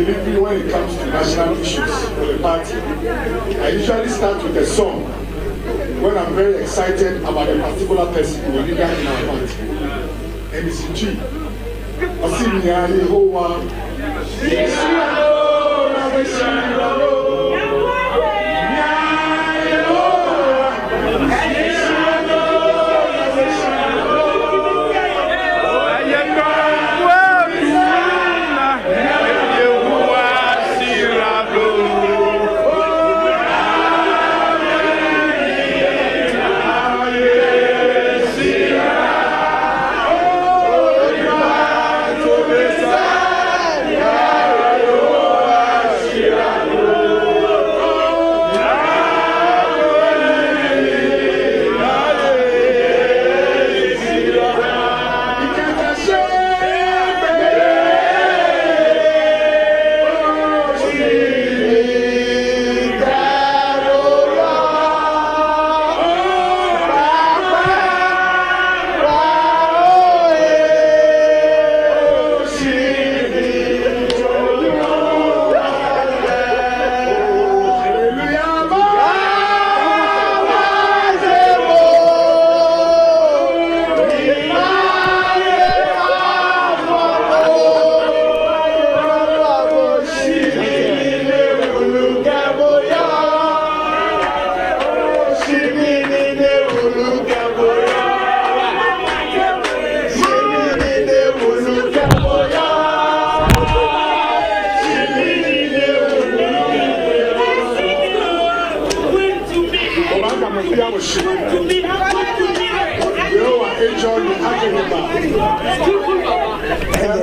delivery when it comes to national issues for the party. I usually start with a song when I'm very excited about a particular person or leader in our party. And it's in G.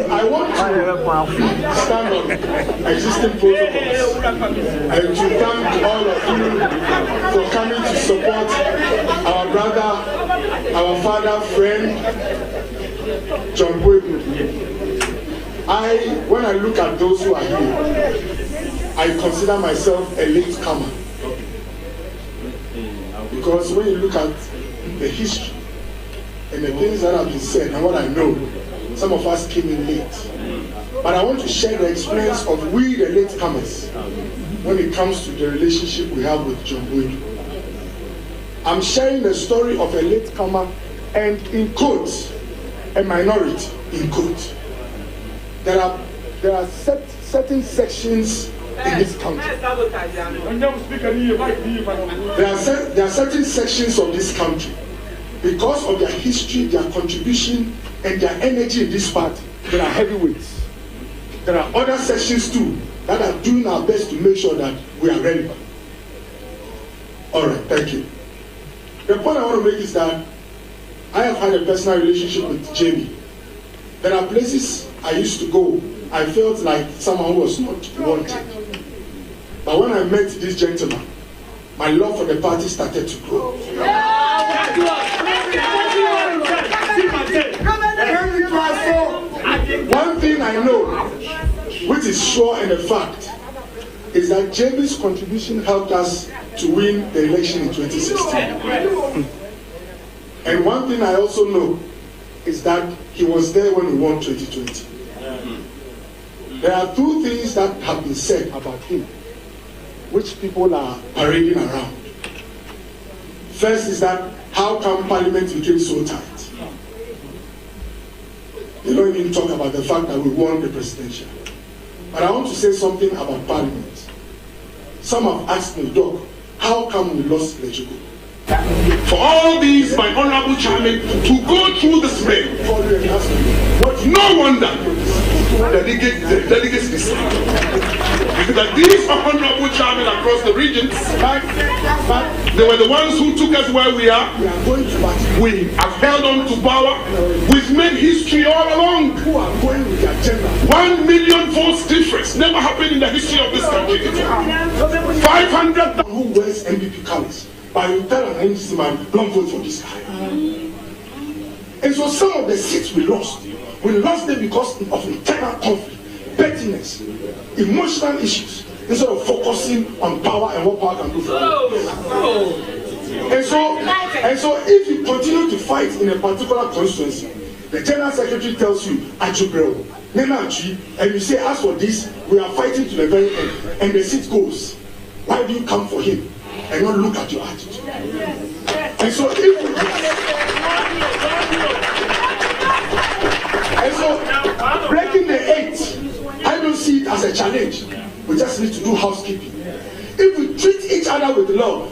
I want to stand on existing protocols and to thank all of you for coming to support our brother, our father, friend, John Boadu'S. When I look at those who are here, I consider myself a latecomer. Because when you look at the history and the things that have been said and what I know, some of us came in late. But I want to share the experience of we, the latecomers, when it comes to the relationship we have with John Boadu'S. I'm sharing the story of a latecomer and, in quotes, a minority, in quotes. There are certain sections in this country. There are certain sections of this country, because of their history, their contribution, and their energy in this party, there are heavyweights. There are other sections too that are doing our best to make sure that we are relevant. All right, thank you. The point I want to make is that I have had a personal relationship with Jamie. There are places I used to go, I felt like someone who was not wanted. But when I met this gentleman, my love for the party started to grow. One thing I know, which is sure and a fact, is that Jamie's contribution helped us to win the election in 2016. And one thing I also know is that he was there when we won 2020. There are two things that have been said about him, which people are parading around. First is that, how come Parliament became so tight? They don't even talk about the fact that we won the presidential. But I want to say something about Parliament. Some have asked me, Doc, how come we lost Legigo? For all these, my honorable chairman, to go through the spring, no wonder the delegates decided that these honorable chairmen across the regions, they were the ones who took us where we are. We have held on to power. We've made history all along. 1 million votes difference never happened in the history of this country. 500 who wears MPP colors. But you tell an NDC man, don't vote for this guy. And so some of the seats we lost them because of internal conflict, pettiness, emotional issues, instead of focusing on power and what power can do for you. And so if you continue to fight in a particular constituency, the general secretary tells you, Agyapong, and you say, as for this, we are fighting to the very end, and the seat goes, why do you come for him and not look at your attitude? And so breaking the 8, I don't see it as a challenge. We just need to do housekeeping. If we treat each other with love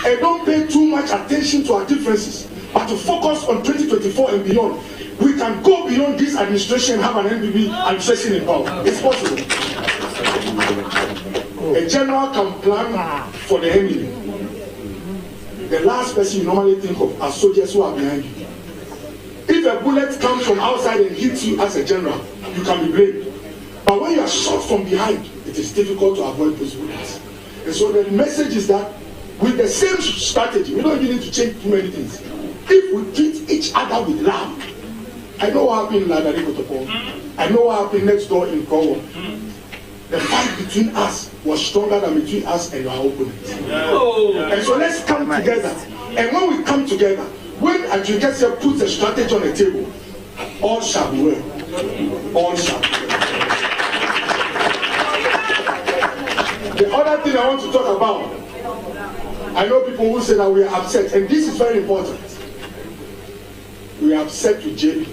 and don't pay too much attention to our differences, but to focus on 2024 and beyond, we can go beyond this administration and have an NBB administration in power. It's possible. A general can plan for the enemy. The last person you normally think of are soldiers who are behind you. If a bullet comes from outside and hits you as a general, you can be blamed. But when you are shot from behind, it is difficult to avoid those bullets. And so the message is that with the same strategy, we don't even need to change too many things. If we treat each other with love, I know what happened in Agyapong. I know what happened next door in Congo. The fight between us was stronger than between us and our opponents. And so let's come together. And when we come together, when Kencity puts a strategy on the table, all shall be well. All shall be well. The other thing I want to talk about, I know people who say that we are upset, and this is very important. We are upset with JP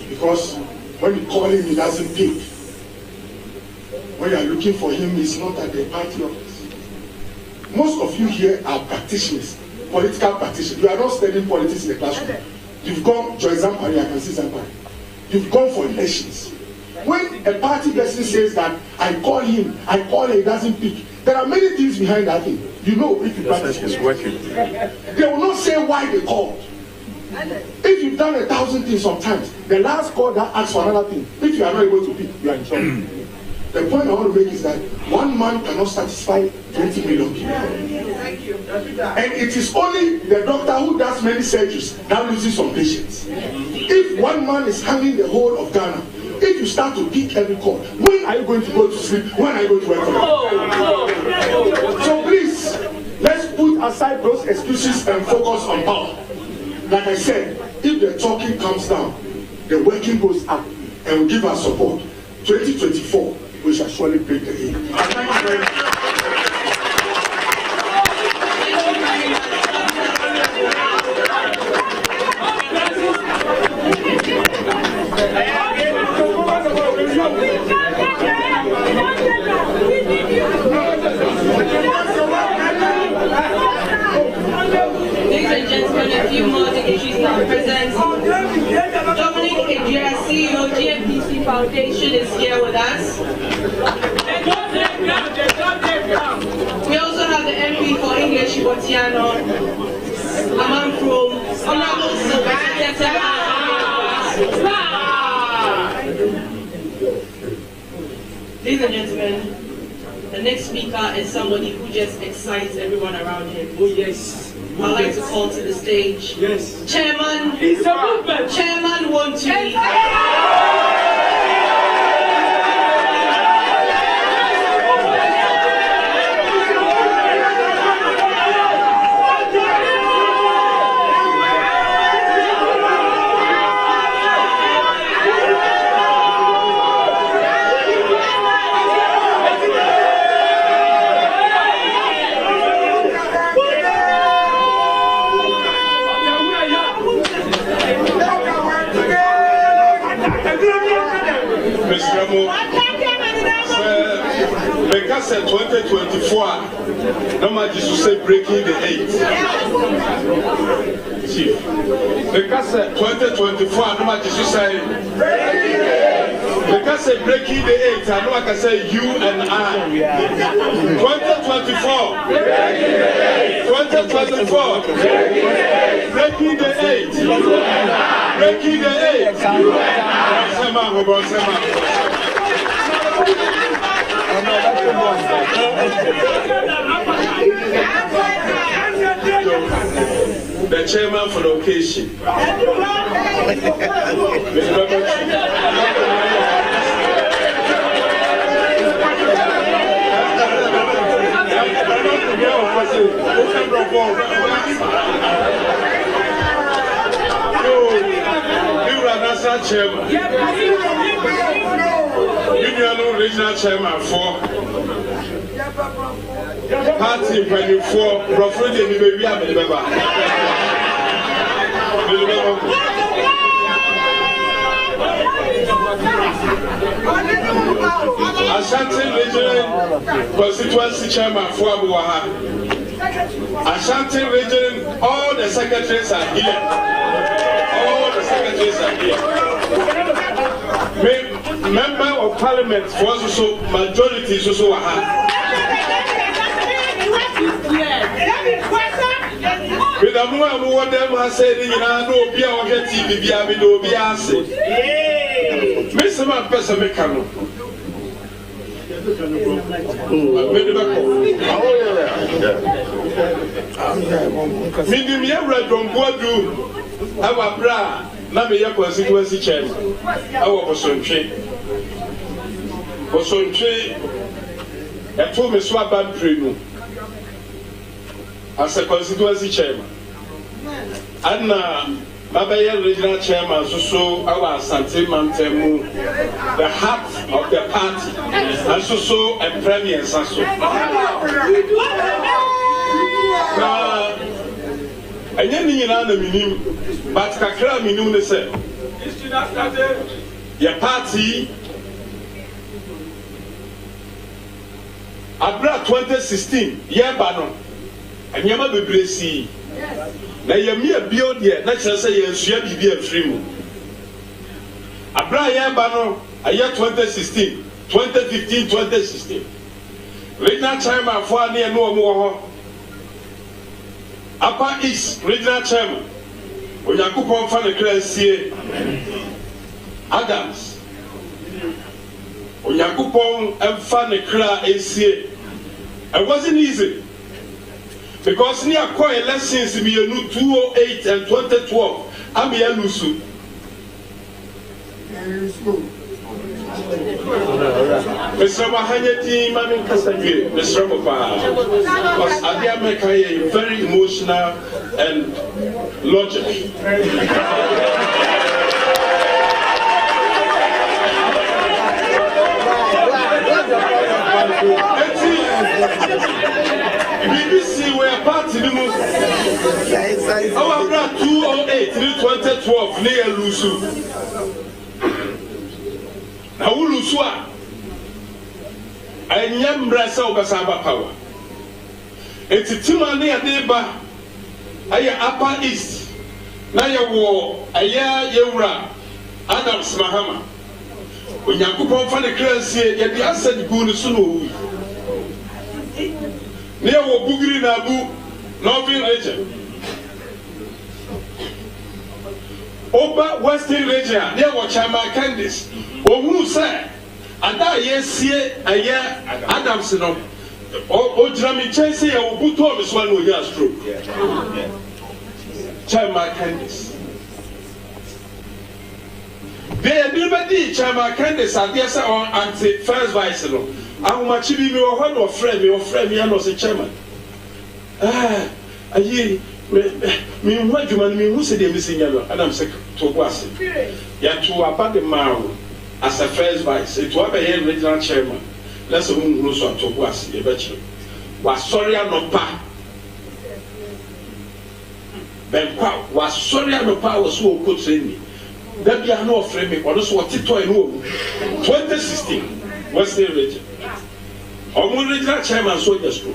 because when you call him, he doesn't pick. When you are looking for him, he's not at the party office. Most of you here are practitioners, political practitioners. You are not studying politics in the classroom. You've gone to Zampari, I can see Zampari. You've gone for elections. When a party person says that I call him, he doesn't pick, there are many things behind that thing. You know if you practice. It's working. They will not say why they called. If you've done 1,000 things sometimes, the last call that asks for another thing, if you are not able to pick, you are in trouble. The point I want to make is that one man cannot satisfy 20 million people. And it is only the doctor who does many surgeries that loses some patients. If one man is handling the whole of Ghana, if you start to pick every call, when are you going to go to sleep? When are you going to wake up? So please, let's put aside those excuses and focus on power. Like I said, if the talking comes down, the working goes up, and we give our support. 2024, we shall surely break the game. Thank you very much. Ladies and gentlemen, a few more dignitaries now present. Dominic Ejira, CEO, GMPC Foundation, is here with us. We also have the MP for English, Botiano, Amampro, Honorable Sylvester. Ladies and gentlemen, the next speaker is somebody who just excites everyone around him. Oh yes. I'd like to call to the stage. Yes. Chairman. It's a movement. Chairman Wontui. Because 2024, no matter you say breaking the 8. Chief. Because 2024, no matter you say breaking the 8. Because breaking the 8, I know I can say you and I. 2024. Breaking the 8. 2024. Breaking the 8. Breaking the 8. You and I. The chairman for the occasion. You are not chairman. regional chairman for party for Professor Baby Ashanti Regional Constituency Chairman for Abuaha. Ashanti Region, all the secretaries are here. All the secretaries are here. Member of Parliament for also majority is also Aha. With a more them has said, you know, no beer or get TV, no beer. Mr. Man, person make canoe. Medium year red from Boadu'S, our bra, Namia constituency chairman. Our was on tree, and told me swap and prenu as a constituency chairman. And Babaya regional chairman, so our Santi Mantemu, the heart of the party, and so a premier and so. And then in another minim, but Kakra minum the same. Your party Abra 2016, year banner, and Yama Bebresi. Na yamia bio de na kire say yensua bibia afrimu abra ya ba no aya 2016 2015 2016 regional chairman for na no omo ho Upper East regional chairman Oyankopon fa ne kransie Adams Oyankopon fa ne kra esie. It wasn't easy. Because near core elections in 2008 and 2012, I'm here Lusu. Mr. Mahanyati, Mammy Casagree, Mr. Mopa, was Agyapong very emotional and logical. BBC were party the most. Our brother 2008 till 2012 near Lusu. Now Lusu, I am Brasa Obasaba power. It's a Timani Adeba. I am Upper East. Naya war a year Yura Adams Mahama. When Yakupon for the currency, yet the asset good sunu. Near Bugri Nabu, Northern region. Over Western region, near Wachama Candice. Or who said, and that yes, here, a year Adamson. Or Drami Chase, or Buto is one who has true. Chama Candice. They everybody, Chama Candice, and yes, or anti first vice. How much be me or one or friend me, and was a chairman. Me, what you man, me who said they're missing yellow, and I'm sick to was it. Yet to about the Mao as a first vice, it was a head regional chairman. Let's whom knows what to was a betcha. Was sorry, I'm not pa. Ben was sorry, I'm not power so could say me. That you are no friend me, or this what it was 2016 Western region. Omo regional chairman so just go.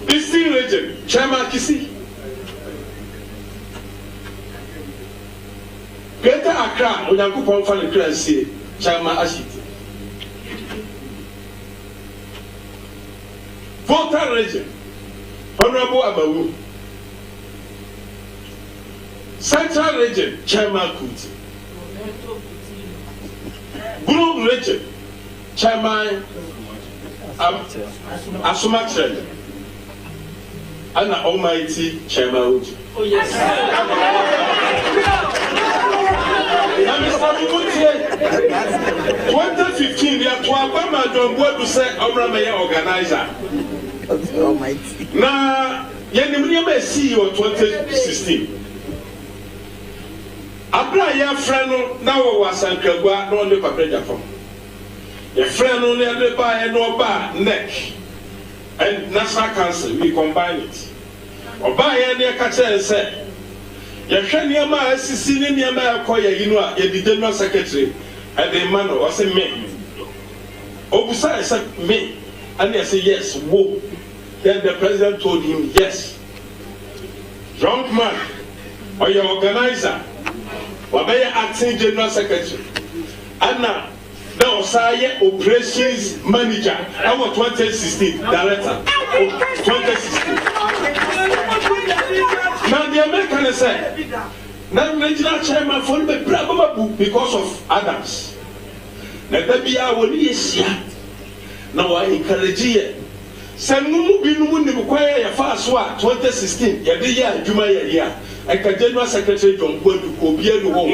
Eastern region chairman Kisi. Greater Accra Oyankopon fa ne kransie chairman Ashiti. Volta region Honorable Abawu. Central region chairman Kuti. Blue region chairman Asumatre and Almighty chairman Uji. Oh yes. 2015 they are to Abama John Boadu'S say Omra organizer. Almighty. Na yenimriya CEO 2016. Abra ya friend now was a Kagua, no live a predator from. Your friend only a buy and no bar, neck. And National Council, we combine it. Or buy any catcher and say, Yashaniama, Sicilian Koya, you know, the General Secretary, and the man was a me. Obusa said me, and I said, yes, whoa. Then the president told him, yes. Young man, or your organizer, or by acting General Secretary, and now. Now, Saya Operations Manager, our 2016 Director, 2016. Now, the American said, now, Regional Chairman for the Bravo because of Adams. Now, that be our year. Now, I encourage you. Send no be no one require your fast one 2016, your year, Juma year. I can General Secretary John Boadu'S to the home.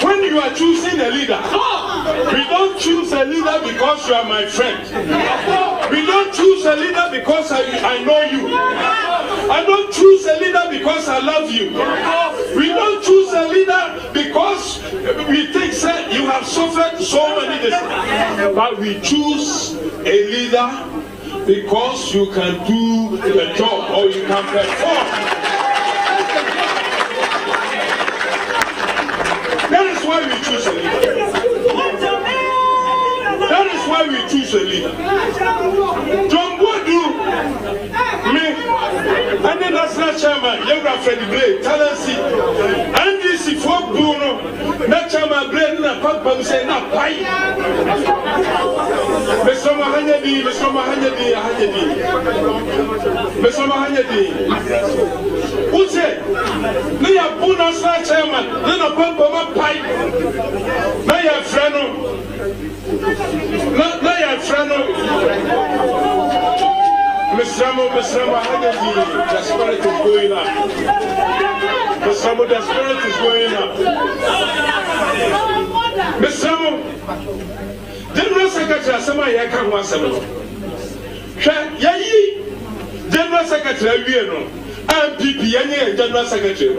When you are choosing a leader, we don't choose a leader because you are my friend. We don't choose a leader because I know you. I don't choose a leader because I love you. We don't choose a leader because we think that you have suffered so many things. But we choose a leader because you can do the job or you can perform. That is why we choose a leader. That is why we choose a leader. John Boadu'S, me, and the national chairman, Yoga Freddy Blade, Talensi, and this is for Bruno, not chairman Blade, and Papa say, not pie. Mr. Mahanyadi, Mr. Mahanyadi, Mr. Mahanyadi. Who said, they are Bruno's chairman, then a Papa pie. They are friend. Not friend. Mr. Mahanyadi, the spirit is going up. Mr. The spirit is going up. Mr. General Secretary, somebody I can't want some. General Secretary, MPP, and General Secretary.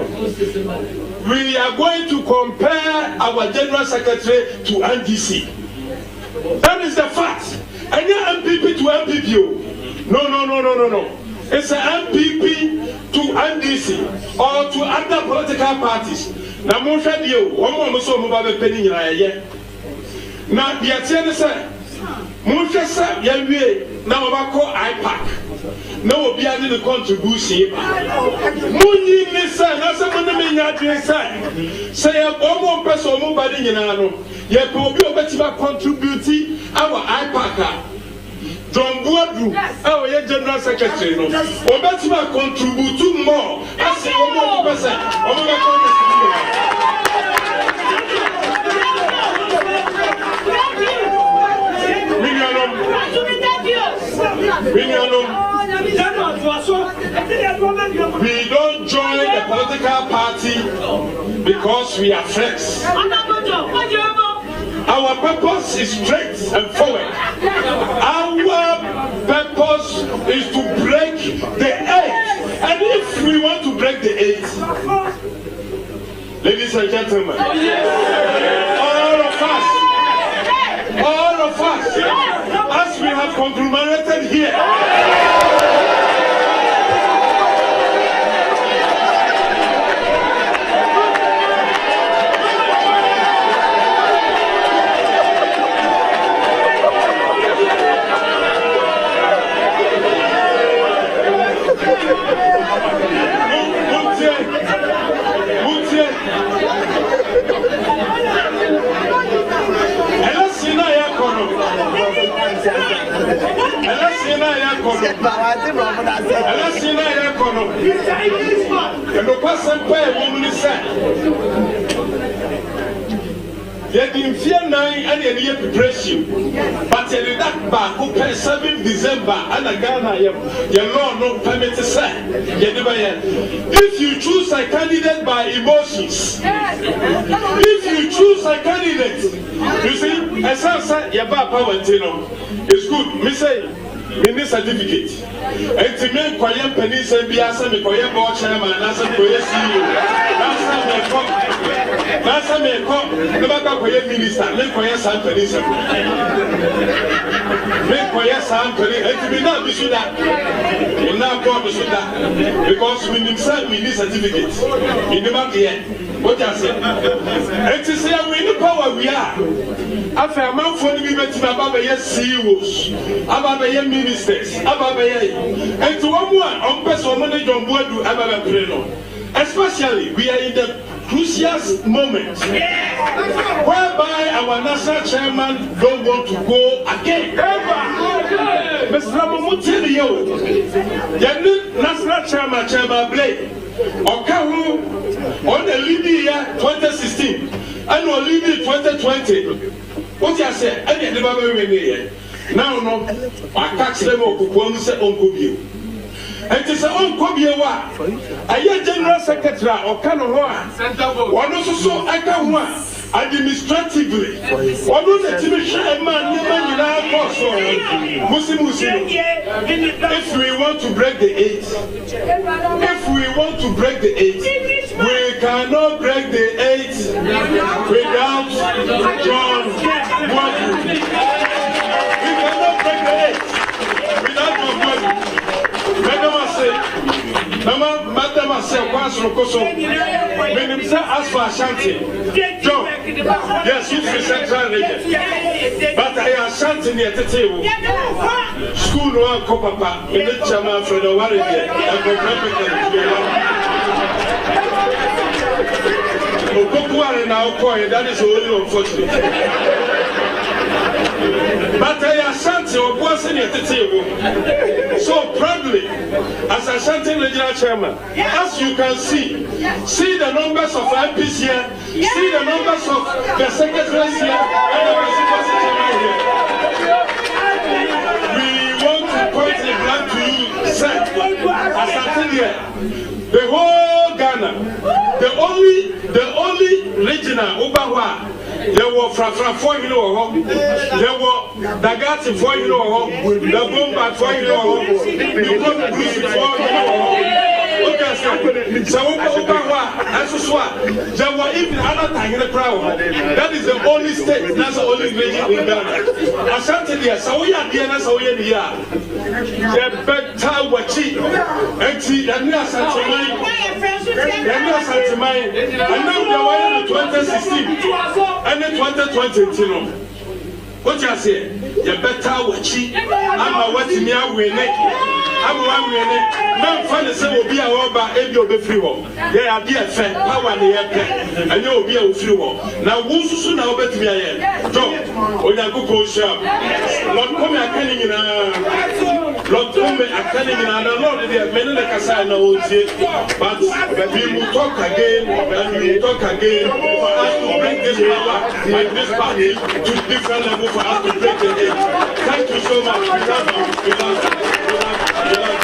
We are going to compare our General Secretary to NDC. That is the fact. And MPP to MPP. No. It's an MPP to NDC or to other political parties. Now, one more so mobile penny in now, the attendant said, Munchester, Yelwe, now about IPAC. No, be added the contribution. Muni, listen, that's a money say a one person move by the Yanano. Yet, will be a better contributing our IPAC. John Boadu'S, our General Secretary, or better contribute more. I say 1%. We don't join the political party because we are friends. Our purpose is straight and forward. Our purpose is to break the eight. And if we want to break the eight, ladies and gentlemen, all of us, as we have conglomerated here, in fear 9 and a year preparation, but in that back, who pay 7 December and a Ghana, your law no permit to say. If you choose a candidate by emotions, if you choose a candidate, you see, as I said, your power, it's good. Me say, in this certificate. And to me, Koyan Penny said, be as a Koyan board chairman, as a Koyan CEO. Last time I come, the back of Koyan minister, make Koyan San Penny. Make Koyan San Penny, and to be not be so that. And now God is so that. Because we need certificates. In the back here, what I said. And to say, we know power we are. After a month for me, but about the CEOs, about the ministers, about the and to one more, on person money John Boadu'S about a pleno. Especially, we are in the crucial moment whereby our national chairman don't want to go again. Mr. Ramomutilio, the national chairman Blake, Okahu, on the leading year 2016, and on leading 2020. What you say? I didn't never win now, no, I catch them up one say Uncle Bill. And it's Uncle Bill. I hear General Secretary or Kanoa. One also saw Akawa administratively. One of the TV man, if we want to break the eight, we cannot break the eight without John Boadu'S. We cannot break the eight without John Boadu'S. Madam say, once Rokoso, when himself asked for Ashanti, John, yes, he's the central region, but I Ashanti near the table. School no Papa, in the chairman for the Warrior, and the now point, that is only unfortunate. But I Ashanti or wasn't at the table. So proudly, as Ashanti regional chairman, as you can see the numbers of MPs here, see the numbers of the secretaries here, and the presidency chairman here. We want to point the blank to you, sir, Ashanti here, the whole Ghana, the only regional Obawa. There were Frafra 4 there were Dagati 4 the Bomba 4 the Bruce 4 okay, so there were even other things in the crowd. That is the only state, that's the only region in Ghana. Ashanti there, so we are there, so we are there. The better watching, and see, and now the 2016 and the 2020. What you say? You better watch it. I'm a watching you winning. I'm one winning. Man, find the same will be a robber and you'll be free. They are dear friend, power in the air, and you'll be a free war. Now, who's soon I'll bet me a John, or you go shop. Lord, come a canning in a Lord, come a canning in a Lord, they have many like a sign of but we will talk again, and we will talk again for us to bring this power and this party to different levels. For us to break the edge. Thank you so much. We love you. We love you. We love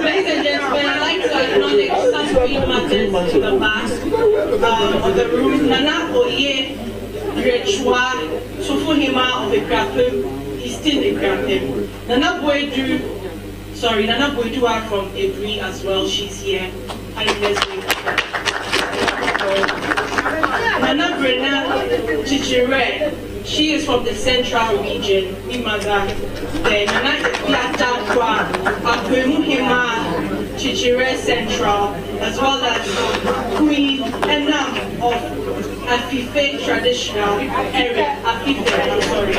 Ladies and gentlemen, I'd like to acknowledge some key matters in the past of the room. Nana Oye, Rechwa, Sufuhima of Ekrapim, he's still Ekrapim. Nana Boadu'S from Ebri as well, she's here. Nana Brena Chichire, she is from the central region, Imaga. Then Nana Piata Kwa, Akufo-Addo, Chichire Central, as well as Queen Enam of Afife Traditional Area. Afife, I'm sorry.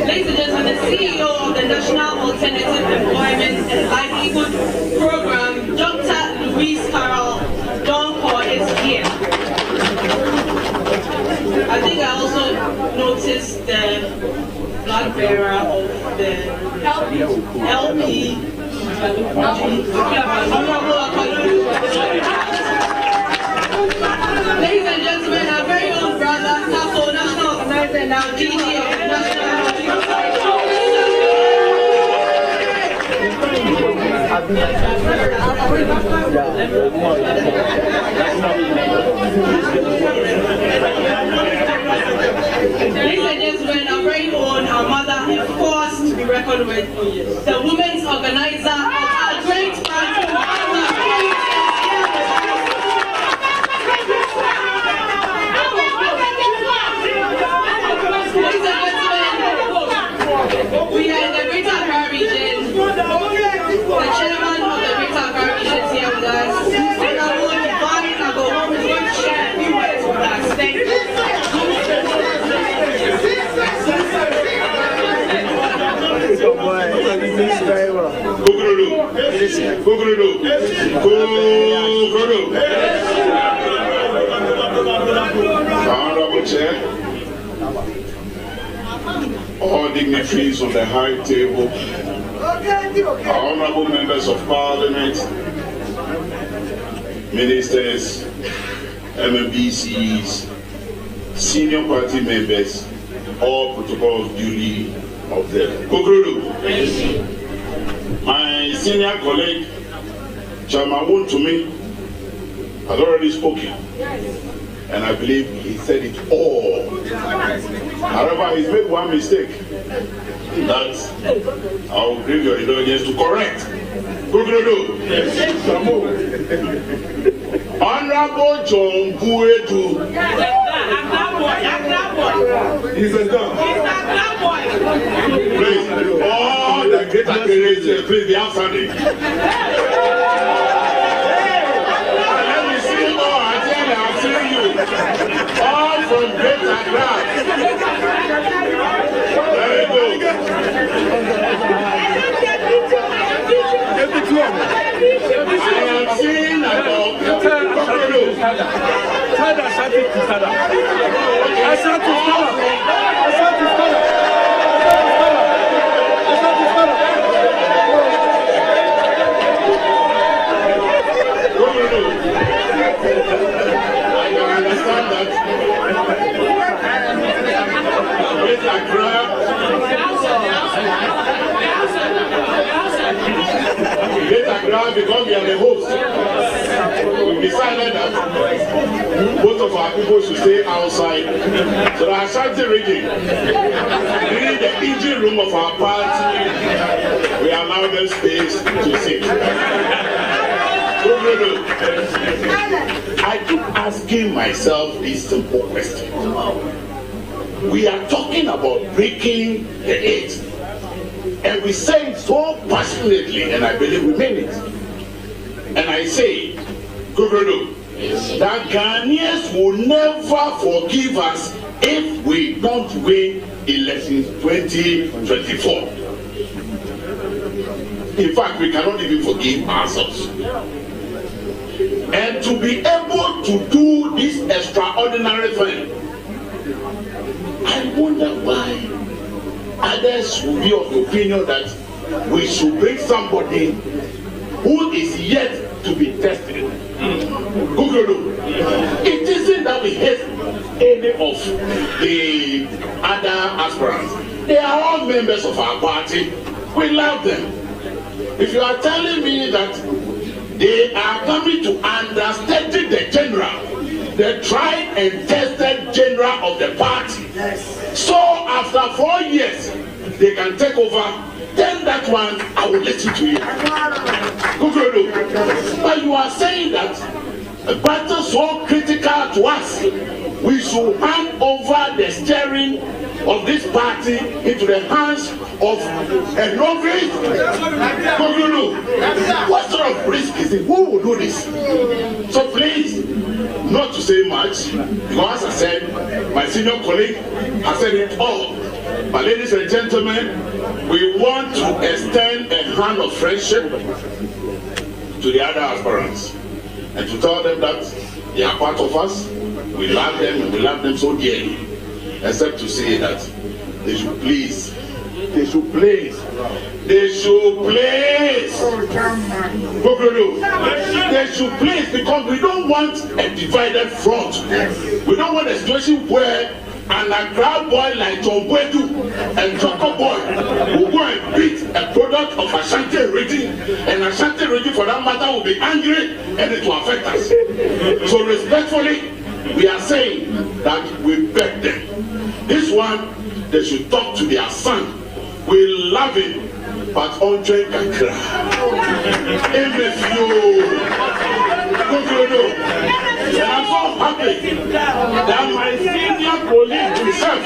Ladies and gentlemen, the CEO of the National Alternative Employment and Livelihood Program, Dr. Louise Carol Donko, is here. I think I also noticed the flag bearer of the LP. President now, DG of National Ladies and gentlemen, our very own, our mother, a force to be reckoned with, the women's organizer of our great party. We are in the Greater Accra region. The chairman of the Greater Accra region is here with us. Honorable Divine Ago is going to share a few words with us. Thank you. Honorable Chair, all dignitaries on the high table, honorable members of parliament, ministers, MMBCs, senior party members, all protocols duly observed. My senior colleague, Chairman to me, has already spoken, and I believe he said it all. However, he's made one mistake that I will bring your indulgence to correct. Honorable John Boadu'S. He's a dog. Please, all the great accolades, please be outstanding. Let me see you all. I tell you, I'll see you. All from Great Accra. Very good. I am seeing about I can understand that. Great Accra, because we are the host, we decided that both of our people should stay outside. So the Ashanti region, in the engine room of our party, we allow them space to sit. I keep asking myself this simple question. We are talking about breaking the eight. And we say it so passionately, and I believe we mean it. And I say, that Ghanaians will never forgive us if we don't win elections 2024. In fact, we cannot even forgive ourselves. And to be able to do this extraordinary thing, I wonder why others will be of the opinion that we should bring somebody who is yet to be tested. It isn't that we hate any of the other aspirants. They are all members of our party. We love them. If you are telling me that they are coming to understudy the general, the tried and tested general of the party, so after 4 years they can take over, then that one I will listen to you. But you are saying that a battle so critical to us, we should hand over the steering of this party into the hands of a novice. What sort of risk is it? Who will do this? So please, not to say much, because as I said, my senior colleague has said it all. But ladies and gentlemen, we want to extend a hand of friendship to the other aspirants and to tell them that they are part of us. We love them and we love them so dearly. Except to say that they should please, they should please because we don't want a divided front. We don't want a situation where an Accra boy like John Boadu'S and Choco boy who go and beat a product of Ashanti region, and Ashanti region for that matter will be angry and it will affect us. So respectfully, we are saying that we beg them. This one, they should talk to their son. We love him, but on train can cry. And I'm so happy that my senior colleague himself,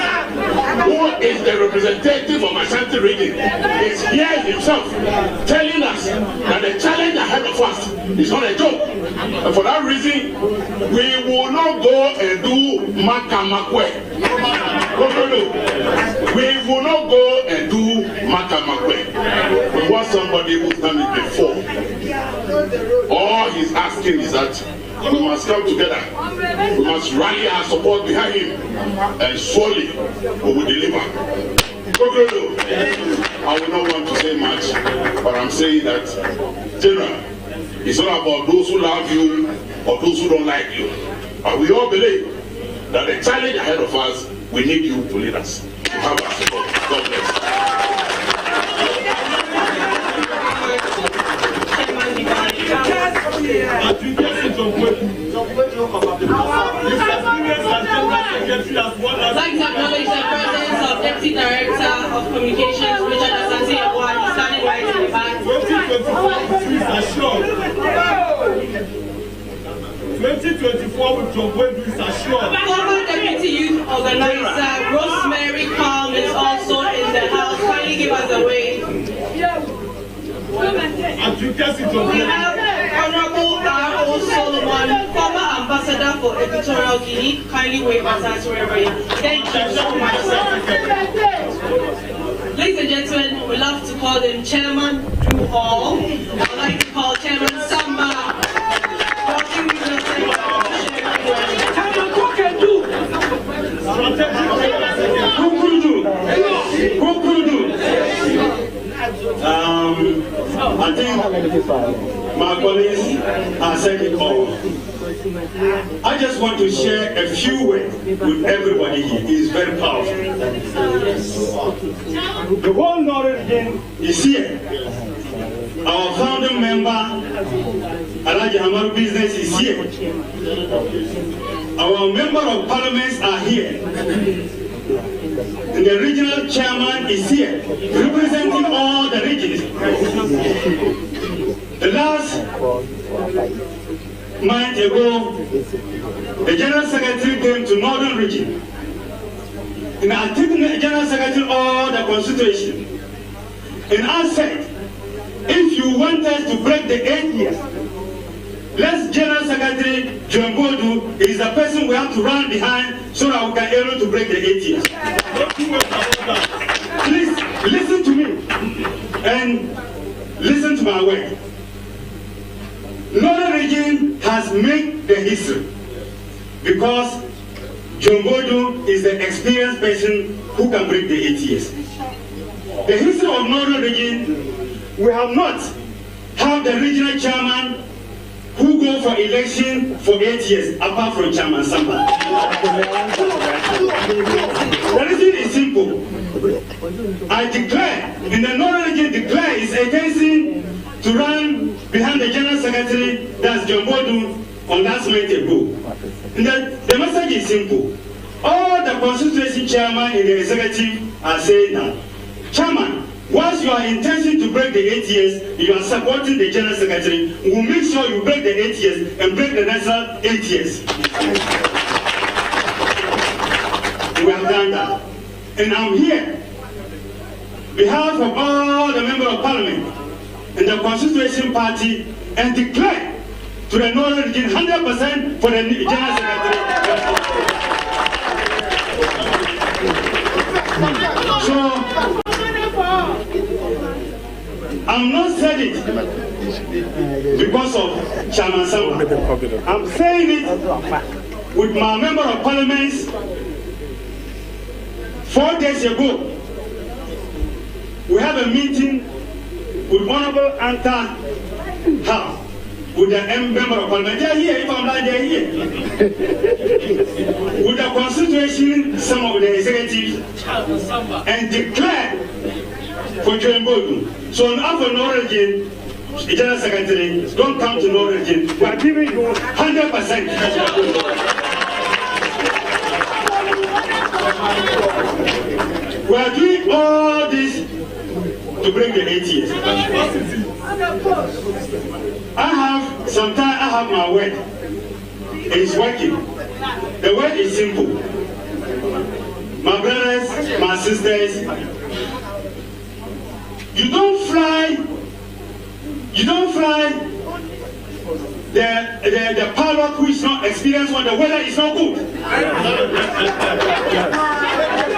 who is the representative of Ashanti region, is here himself telling us that the challenge ahead of us is not a joke. And for that reason, we will not go and do makamakwe. We will not go and do makamakwe. We want somebody who's done it before. All he's asking is that we must come together. We must rally our support behind him, and surely we will deliver. I will not want to say much, but I'm saying that, General, it's not about those who love you or those who don't like you. But we all believe that the challenge ahead of us, we need you to lead us. To have our support. God bless. I'd like to acknowledge the presence of Deputy Director of Communications, Richard Asante Abuad, standing right in the back. 2024 with John Boadu'S assured. Former Deputy Youth Organizer Rosemary Palm is also in the house. Kindly give us a wave. We have Honorable R.O. Solomon, former Ambassador for Equatorial Guinea. Kindly wave us as wherever you are. Thank you so much, sir. Ladies and gentlemen, we love to call them Chairman Do All. I'd like to call Chairman Samba. I think my colleagues are said it all. I just want to share a few words with everybody here. It is very powerful. The whole Northern region is here. Our founding member, Agyapong business, is here. Our member of parliaments are here. And the regional chairman is here, representing all the regions. The last month ago, the General Secretary came to Northern Region. And I took the General Secretary all the constitution. And I said, if you want us to break the 8 years, let's General Secretary John Boadu'S is the person we have to run behind so that we can be able to break the 8 years. Please listen to me and listen to my word. Northern region has made the history because John Boadu'S is the experienced person who can break the 8 years. The history of Northern region, we have not had the regional chairman who go for election for 8 years, apart from Chairman Samba. The reason is simple. I declare, in the Northern region, declare is agency to run behind the General Secretary, that's John Boadu'S, on last month ago. And the message is simple. All the constituency chairman and the executive are saying now, Chairman, once your intention to break the 8 years, you are supporting the General Secretary, we'll make sure you break the 8 years and break the next 8 years. We have done that. And I'm here, on behalf of all the members of Parliament and the Constitution Party, and declare to the Northern Region 100% for the General Secretary. So, I'm not saying it because of Chairman Samba. I'm saying it with my member of Parliament. 4 days ago, we have a meeting with Honorable Anta House. with the member of parliament, they are here, if I'm not, they are here. With the constitution, some of the executives, and declare for John Boadu'S. So on our origin, the General Secretary, don't come to no origin. We are giving you 100%. We are doing all this to bring the 8 years. I have my word. It is working. The word is simple. My brothers, my sisters, you don't fly the pilot who is not experienced when the weather is not good.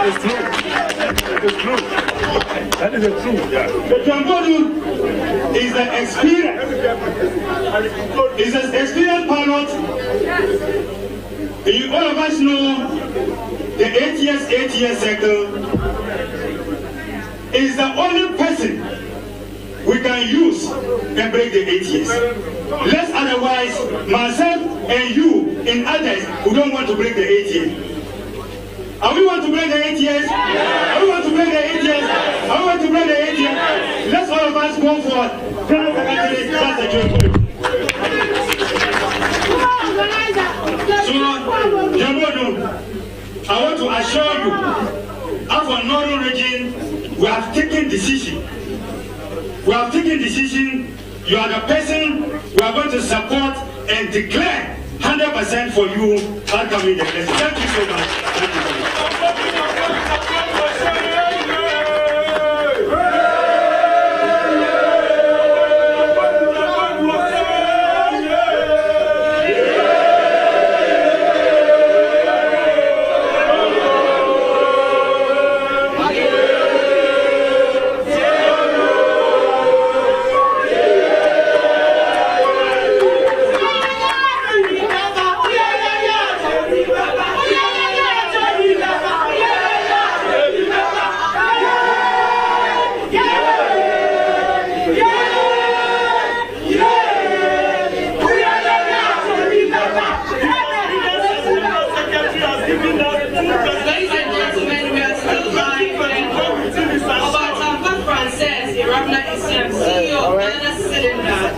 It's true. It's true. That is the truth. Yeah. The Boadu'S is the experienced pilot. And all of us know the 8 years cycle is the only person we can use and break the 8 years. Less otherwise, myself and you and others who don't want to break the 8 years. Are we want to break the 8 years? Are we want to break the 8 years? Are we want to break the 8 years? Let's all of us go for General Secretary. That's the joint. So, John Boadu'S, I want to assure you, our northern region, we have taken decision. We have taken decision. You are the person we are going to support and declare 100% for you outcoming the election. Thank you so much. Thank you so much.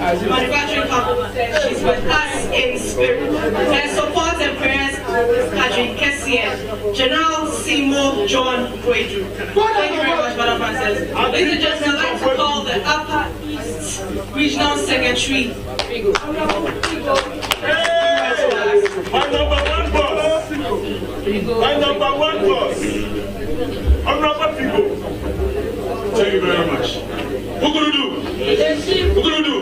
Manufacturing company, she's with us in spirit. Her support and prayers is Kencity General Seymour John Boadu'S. Thank you very much, Madam Frances. Ladies and gentlemen, I'd like to call the Upper East Regional Secretary. My number one boss. My number one boss. Honorable people. Thank you very much. What gonna do? What gonna do?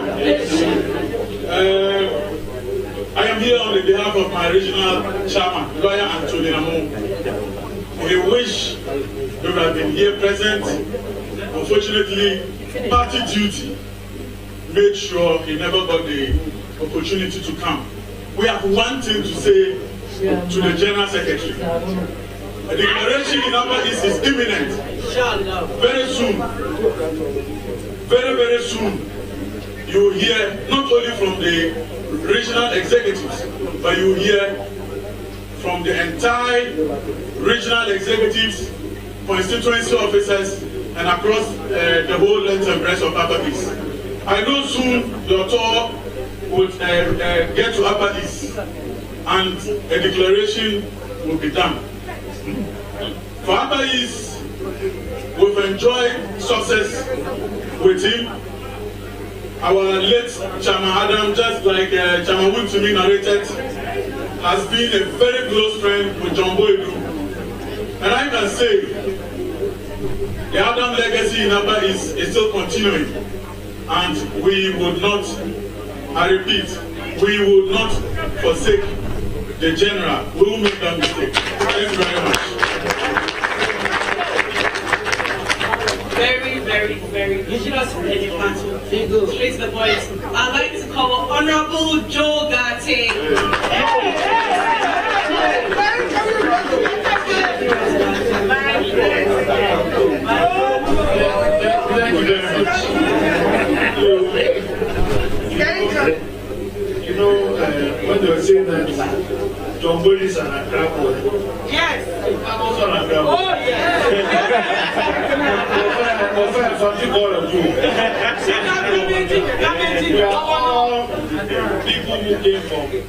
I am here on behalf of my regional chairman, Lawyer Anthony Namo. We wish we would have been here present. Unfortunately, party duty made sure he never got the opportunity to come. We have one thing to say to the General Secretary. A declaration in Upper East is imminent. Very soon. Very, very soon. You will hear not only from the regional executives, but you will hear from the entire regional executives, constituency officers, and across the whole length and breadth of Upper East. I know soon your tour would get to Upper East, and a declaration will be done. For Upper East, we've enjoyed success with him. Our late Chairman Adam, just like Chairman Wood to me narrated, has been a very close friend with John Boadu'S. And I can say, the Adam legacy in Upper East is still continuing. And we would not, I repeat, we would not forsake the general. We will make that mistake. Thank you very much. Very, very, very dangerous battle. Please the boys. I'd like to call Honorable Joe Garte. when they were saying that John Boadu'S is an Accra boy. Yes. I'm also an Accra boy. Oh, yes. Something called a Jew. We are all people who came from the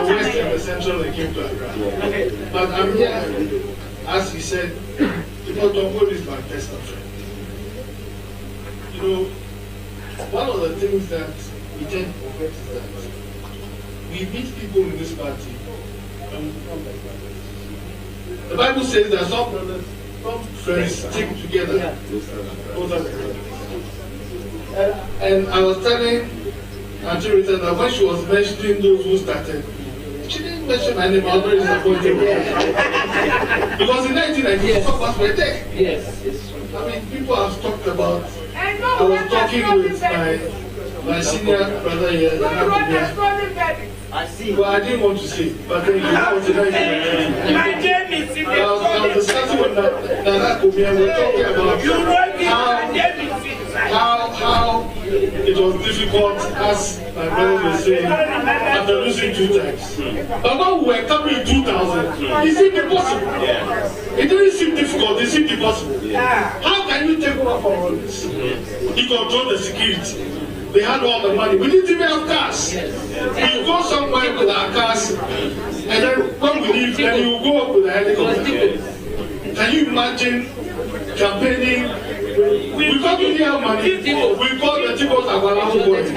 West and the Central and came to Accra. But I'm here, as he said, because John Boadu'S is my personal friend. You know, one of the things that we tend to forget is that we meet people in this party and we become like brothers. The Bible says that some friends stick together. And I was telling Auntie Rita that when she was mentioning those who started, she didn't mention my name. I was very disappointed with her. Because in 1990, some of us were there. Yes. I mean, people have talked about. I was talking with my senior brother here. I see. Well, I didn't want to say, but then I was discussing with Nana Kobe, and we were talking about how it was difficult, as my brother was saying, after losing 2 times. But when we were coming in 2000, it seemed impossible. It didn't seem difficult, it seemed impossible. How can you take over from all this? He controlled the security. They had all the money. We didn't even have cars. We go somewhere with our cars, and then when we leave, then you go up with a helicopter. Can you imagine campaigning? We got to hear money. We got the Chicos Agualao boys.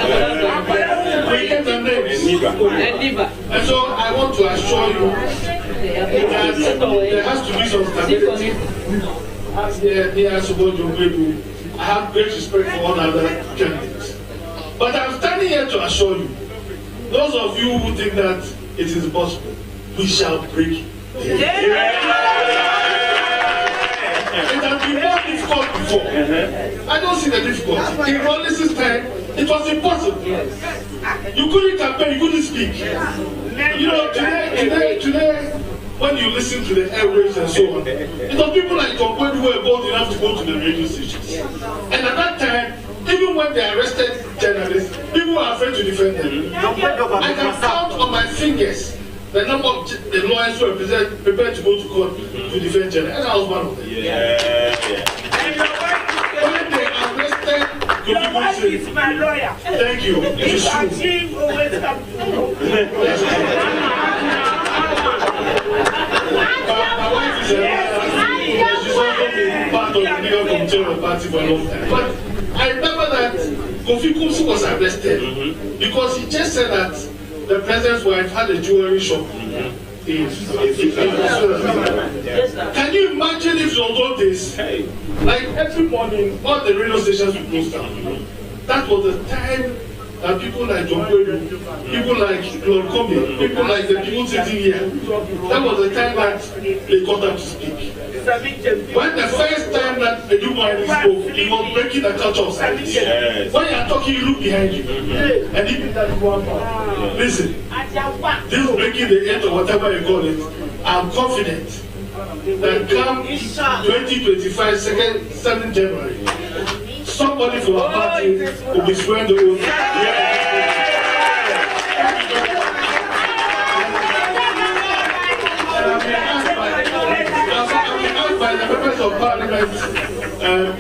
We get the names. And so I want to assure you that there has to be some stability. As here, I have great respect for all other candidates. But I'm standing here to assure you, those of you who think that it is impossible, we shall break it. It has been more difficult before. I don't see the difficulty. In Rollins' time, it was impossible. You couldn't campaign, you couldn't speak. You know, today, when you listen to the airwaves and so on, it was people like John Boadu'S who were bold enough to go to the radio stations. And at that time, even when they arrested journalists, people were afraid to defend them. I can count on my fingers the number of the lawyers who were prepared to go to court to defend journalists. And I was one of them. When they arrested your wife is my lawyer. Thank you. If I see always come to my wife is a lawyer. She's also been part of the legal committee of the party for a long time. But I remember that Kofi Kumsi was arrested because he just said that the president's wife had a jewelry shop. Can you imagine if on those days, like every morning, all the radio stations would close down? That was the time that people like John Boadu'S, people like Lord Kobe, people like the people sitting here, that was the time that they got up to speak. When the first time that the new man spoke, he was breaking the culture of silence. When you are talking, you look behind you. And even that one man, listen, this breaking the edge or whatever you call it, I'm confident that come 2025, 2nd January, somebody from our party will be sworn the oath. By the members of parliament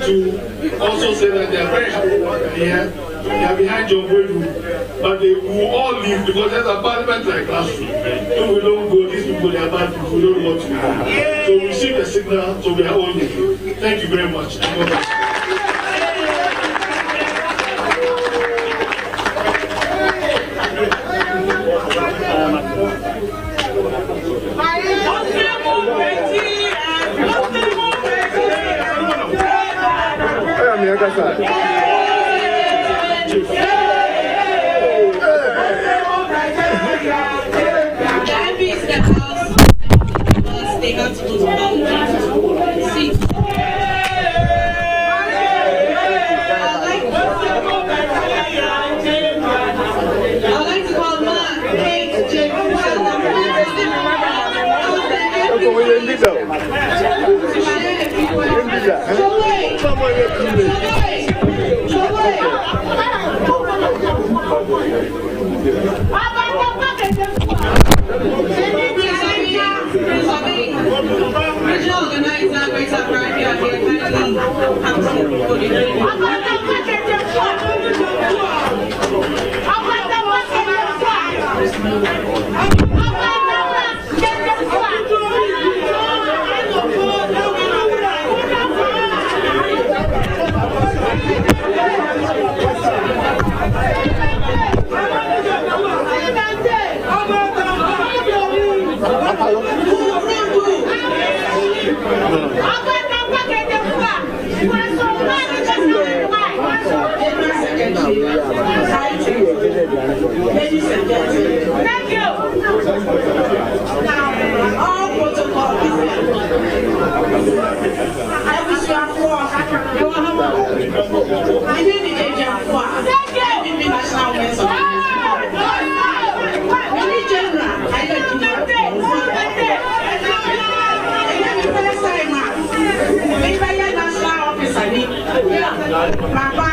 to also say that they are very happy that they are here. They are behind John Boadu'S, but they will all leave because there's a parliament like classroom. If we don't go, these people they are bad people. We don't know what to do. So we receive the signal, so we are all leaving. Thank you very much. They have to go to seats. I'd like to call Mark, Kate, Jake,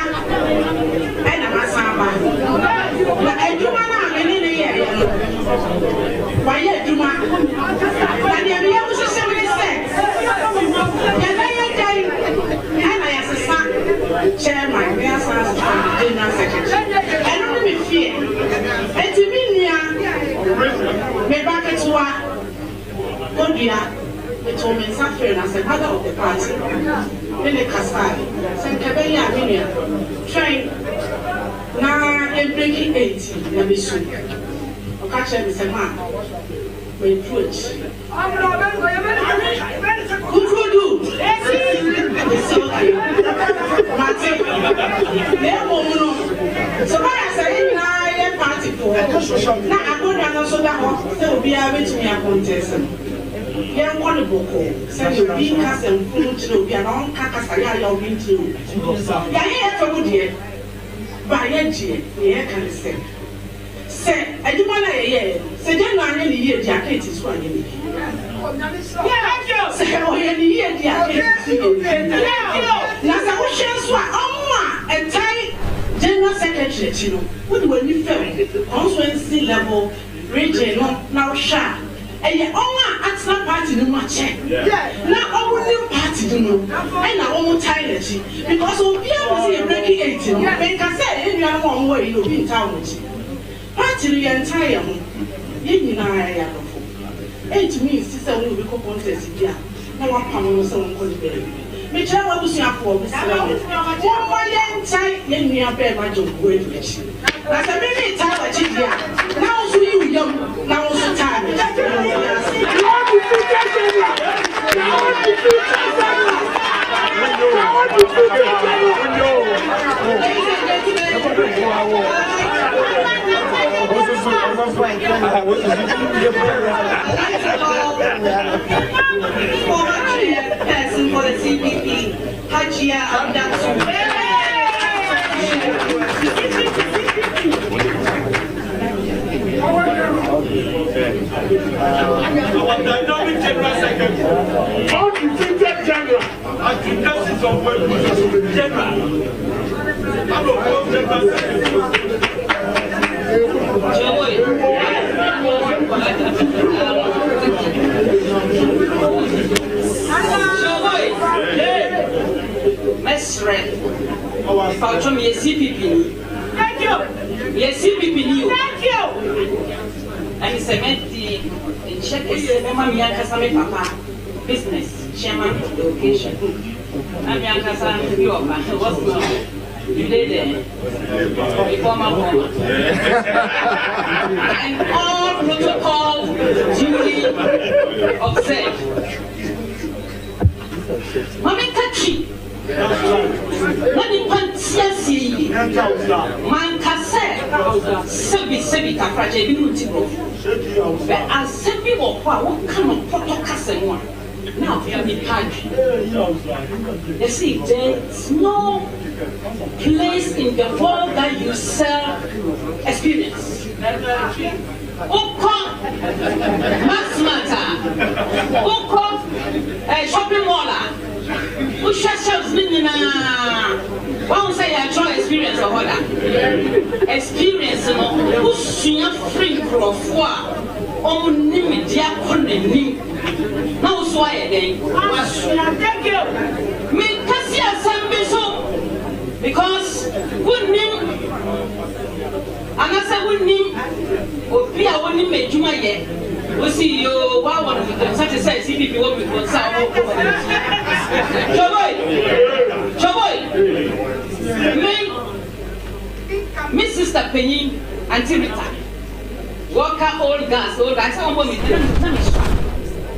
and a Masama. I do not in the year. Why, yet, do my. And you have to say, and I as a son, chairman, we are general secretary. I don't even fear. And to me, me back at one. It told me something as a mother of the party. Then the Casai, St. Cabella, trying now and breaking 80. Let me shoot. Or catch him as a man. When preach. Good for do. It's okay. Martin. So I say, now party for. Now I go down so that there will be able to be a contest. Young one book, send you being cast and food to be an on Kakasaya, your winter. Yaya for good year. By a year, can I say? Say, I do want a year. Say, then I really hear jacket is one. Yeah, say, oh, any year, jacket. Now, I shall swap and tie general secretary, you know, when you fell, also sea level, region, now sharp. And yet, all at some party no much. Now, all new party no, and now all tired because we are breaking 18. Make us say, in your one way, you'll be in town. Party the entire you know, I am. 8 means sister will be contest here. No one can someone call it baby. Me tell was your for Miss one more young child, then we are bear my job with which. As a baby, time now, so you young, now so time. Person for the CPP, Agyapong. Our dynamic general secretary. Undefeated general. At the justice of well general. I'm a general secretary. CPP. Thank you. Yes, CPP. Thank you. And cement the check is Papa business chairman of the occasion. I'm Yankasa, you what's now? You did it. And all protocol duly observed. Mami Kachi. Mani Pantiasi. Mankase. Sebi Kafraje Binutiro. But as Sebi or what kind of protocol? Now, we have the country. You see, there's no place in the world that you sell experience. Oko Max Mata, Oko shopping mall. Who shelves one say I try experience of order. Experience, who swing free for only media condemning. Now, so I again. Thank you. Me Cassia Sambi so because good name and I said good name or be a one made you my yet. We see you one of them such as say CPP what we call South. Chaboy, me sister Penny Auntie Rita. Walker old gas, I want me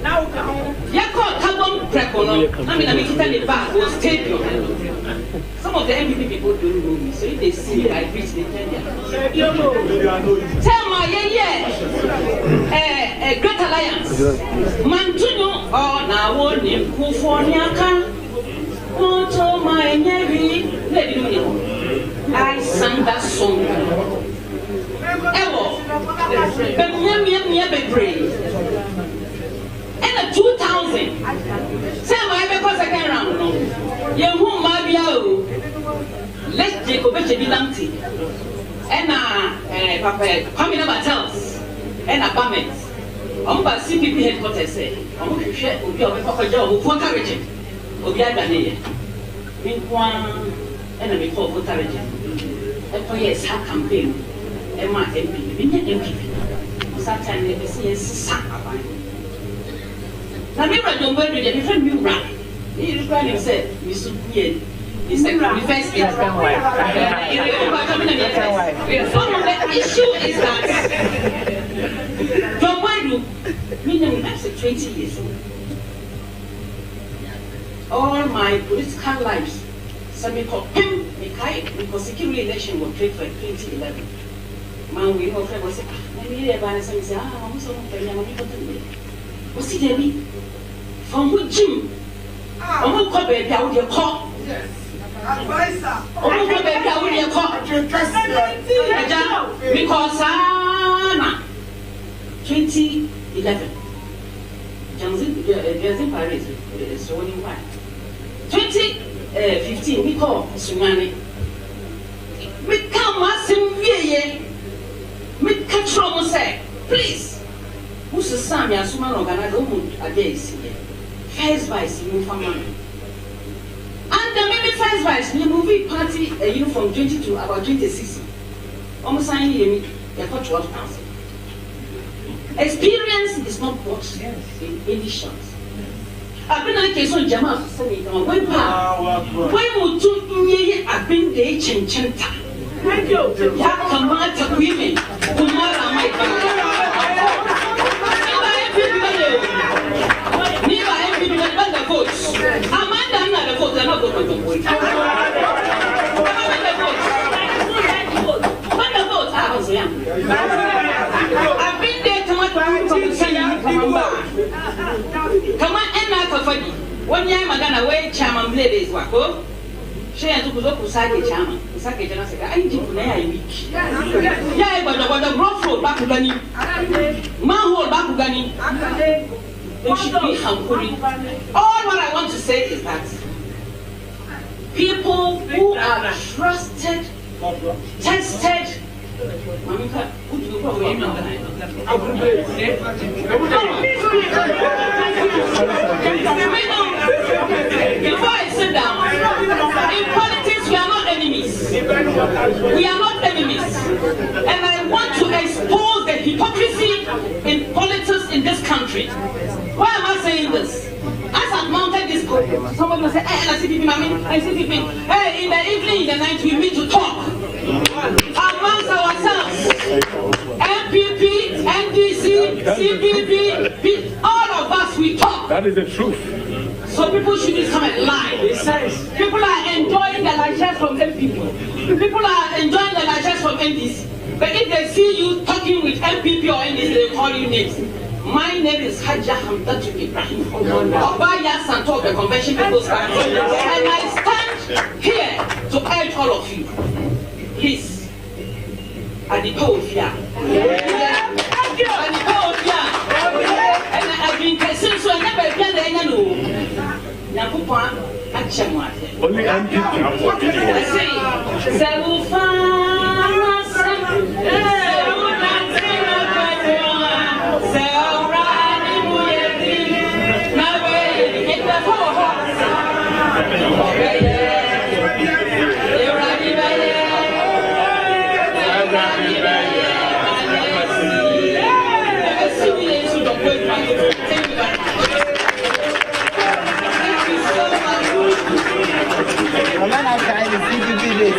now, Yako carbon precono. I mean, I mean, the bag was stadium. Some of the MPP people don't know me, so if they see me, I preach the tell my a Great Alliance. Mantuno, oh, now, one in Kufoniaka. Moto, my Navy, lady me. I sang that song. Ewo, but me, 2000. Say my because second round. You who my let's Jacob Bilanti, and Papa Pamela Battles, and a Bamet. CPP headquarters say, I'm share will be a job for encouraging. Obiadane, Minquan, enemy for encouraging. And for yes, her campaign, Emma MP, MP. Sometimes they say, Saka. Now, maybe I don't wear the different new rap. He replied and said, you should be. He said, the first thing. The issue is that John Boadu'S, minimum that's 20 years old. All my political lives, because security election was played for 2011. Man, we know friend was saying, what's it Debbie? From which gym? Oh, my baby, I would your call. Advisor. Oh, my baby, I would your call. Because 2011. Johnson Paris is running wide. 2015, we call tsunami. We come massive ye. We catch from say, please. Who's the son? Ya suman organa don't against first vice you from man. And the maybe first vice we movie party you from 22 about 26. Almost saying you got 12,000. Experience is not bought in any shots. I've been like a son Jamal when we took I've been the chinchanta. Thank you. Yakamata women who are my votes. Amanda not the vote, they're not going to vote. When the vote happens, I've been there to come on, and not for funny. 1 year, Madonna, where Chairman Blade is Wako. She has to go to Saki Chairman. Saki Chairman said, I need to play a week. Yeah, but the growth road back to Gani. Manhole back to Gani. They should be hungry. All what I want to say is that people who are trusted, tested, before I sit down, in politics we are not enemies. We are not enemies. And I want to expose the hypocrisy in politics in this country. Why am I saying this? As I've mounted this book, someone will say, hey, I see people, I see people. Hey, in the evening, in the night, we meet to talk amongst ourselves. MPP, NDC, CPP, all of us, we talk. That is the truth. So people shouldn't come and lie. People are enjoying the largesse from MPP. People are enjoying the largesse from NDC. But if they see you talking with MPP or NDC, they call you names. My name is Agyapong Ibrahim. Obaya Santo of the Convention People's Party. And I stand here to urge all of you. Please. Adipofia. Adipofia. And I've been kissing so I never get any Nakupon Agyapong. Only MPP. I say, Selufan. I'm not trying to see you do this.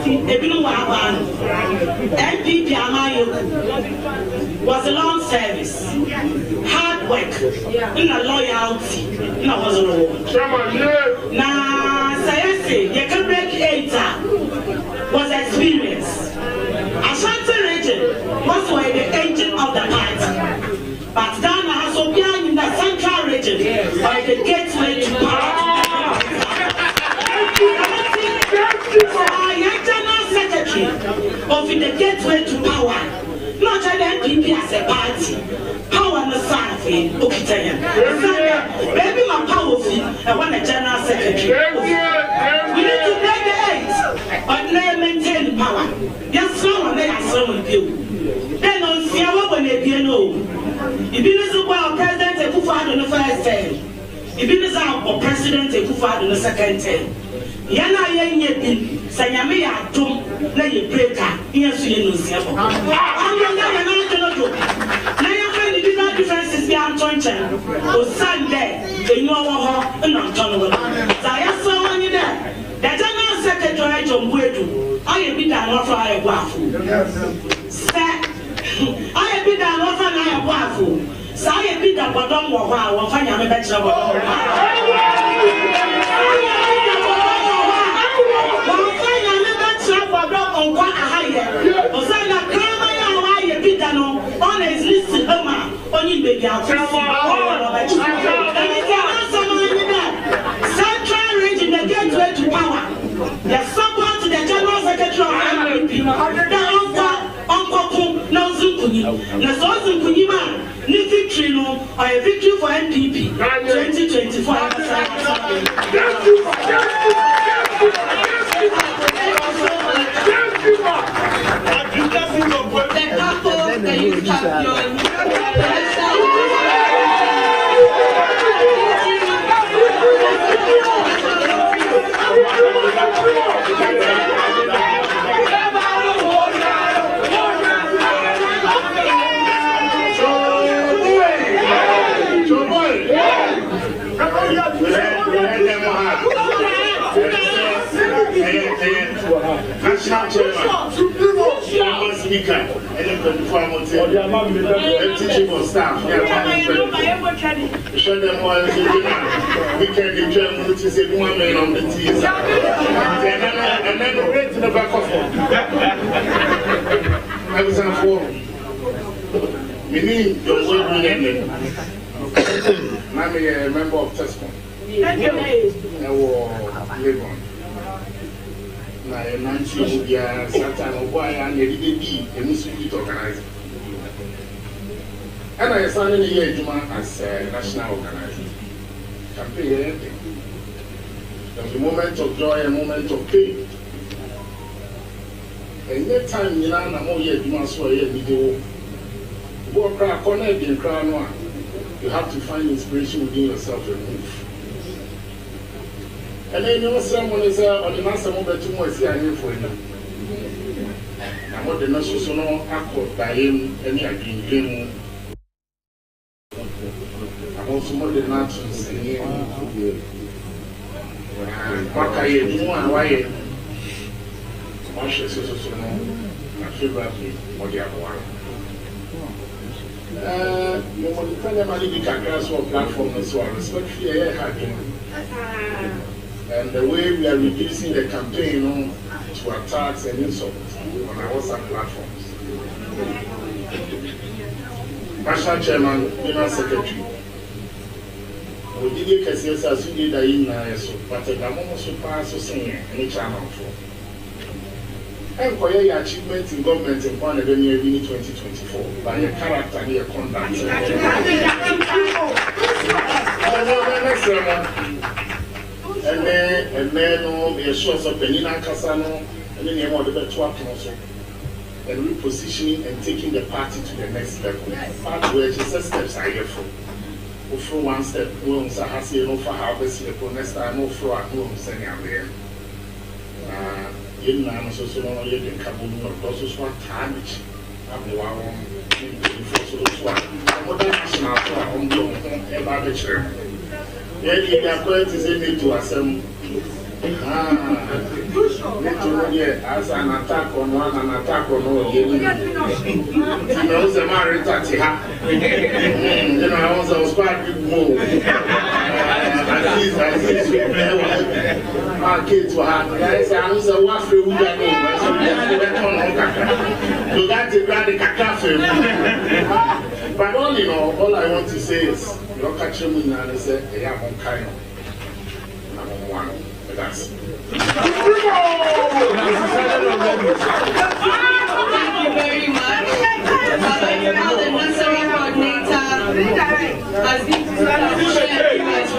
NPP was a long service, hard work, and loyalty. No, wasn't a woman. Now, say, you can break 8 was experience. Ashanti region was where the engine of the party. But Ghana has been in the central region by the gateway to power. General Secretary of the gateway to power. Not just NPP as a party. Power no sign for Okitayan. Maybe my powerful and one a general secretary. We need to break the 8, but let maintain the power. Yes, someone they are so with you. Then on Sierra when they be no. If you listen well, President Akufo-Addo the first term. If you listen well, President Akufo-Addo the second term. Yana yenye bin sanyame ya dum na ye breaker yesu ye no siabo anya na jono na ya find the differences be antonchen o sande enyu owo ho na ntono wo za ya so anyi there the general secretary John Boadu'S aye bi da no fa aye boafo se aye bi da no fa na aye boafo sa aye bi da bodom wo ho a wo fa nyame be kire bodom on his list, only baby out. Central region, the gateway to power. The support to the general secretary of NPP. The uncle, no Zunkuni. The Zunkuni man, no victory, no, or a victory for NPP 2024. The youth champion. National chairman, speaker, and then 24 months, teaching for staff. Show them all we can be German to say one man on the team. And then the rest in the back of it. I was on a forum. Meaning, your word will I'm a member of Tescom. I was Legon. Na 19 years, Satan, why I'm a baby, and Miss Youth Organizer. And I started a year as a national organizer. Campaign. There's a moment of joy, a moment of pain. And that time, you know, I'm all year, you must wear a video. You have to find inspiration within yourself and move. And then you know someone is on the master mobile to more see any for him. I'm not the nurse so no accord by him any again. I'm also more the nurses and here. What I do and why I should so no my favorite or the other one. You want to tell them I live in a platform as well. Respectfully, I have and the way we are reducing the campaign to attacks and insults on our WhatsApp platforms. National Chairman, General Secretary, we did a case as we did in but the moment so far so saying any channel for. And for your achievements in government in one of the year 2024 by your character and your conduct. And then, a source of Penina Casano, and then you want the better also. And repositioning and taking the party to the next level. Part where just steps are here for. For one step, no, Sahasi, no for harvest, the next time, no for a home, sending out there. In Nam, so no, you can come on, those who are damaged. I'm the one before so one. What the national home, about the chair. Yeah, you are going to say me to assemble. As an attack on one, an attack on all. You know, I was a married at you know, I was quite big move. At least my kids were happy. I was a waffle who got over. So that's a grand cafe. But all in all I want to say is, look at you and say, hey, I'm on kind of. I'm on one. But that's it. Thank you very much. Now the nursery coordinator has been to share with us.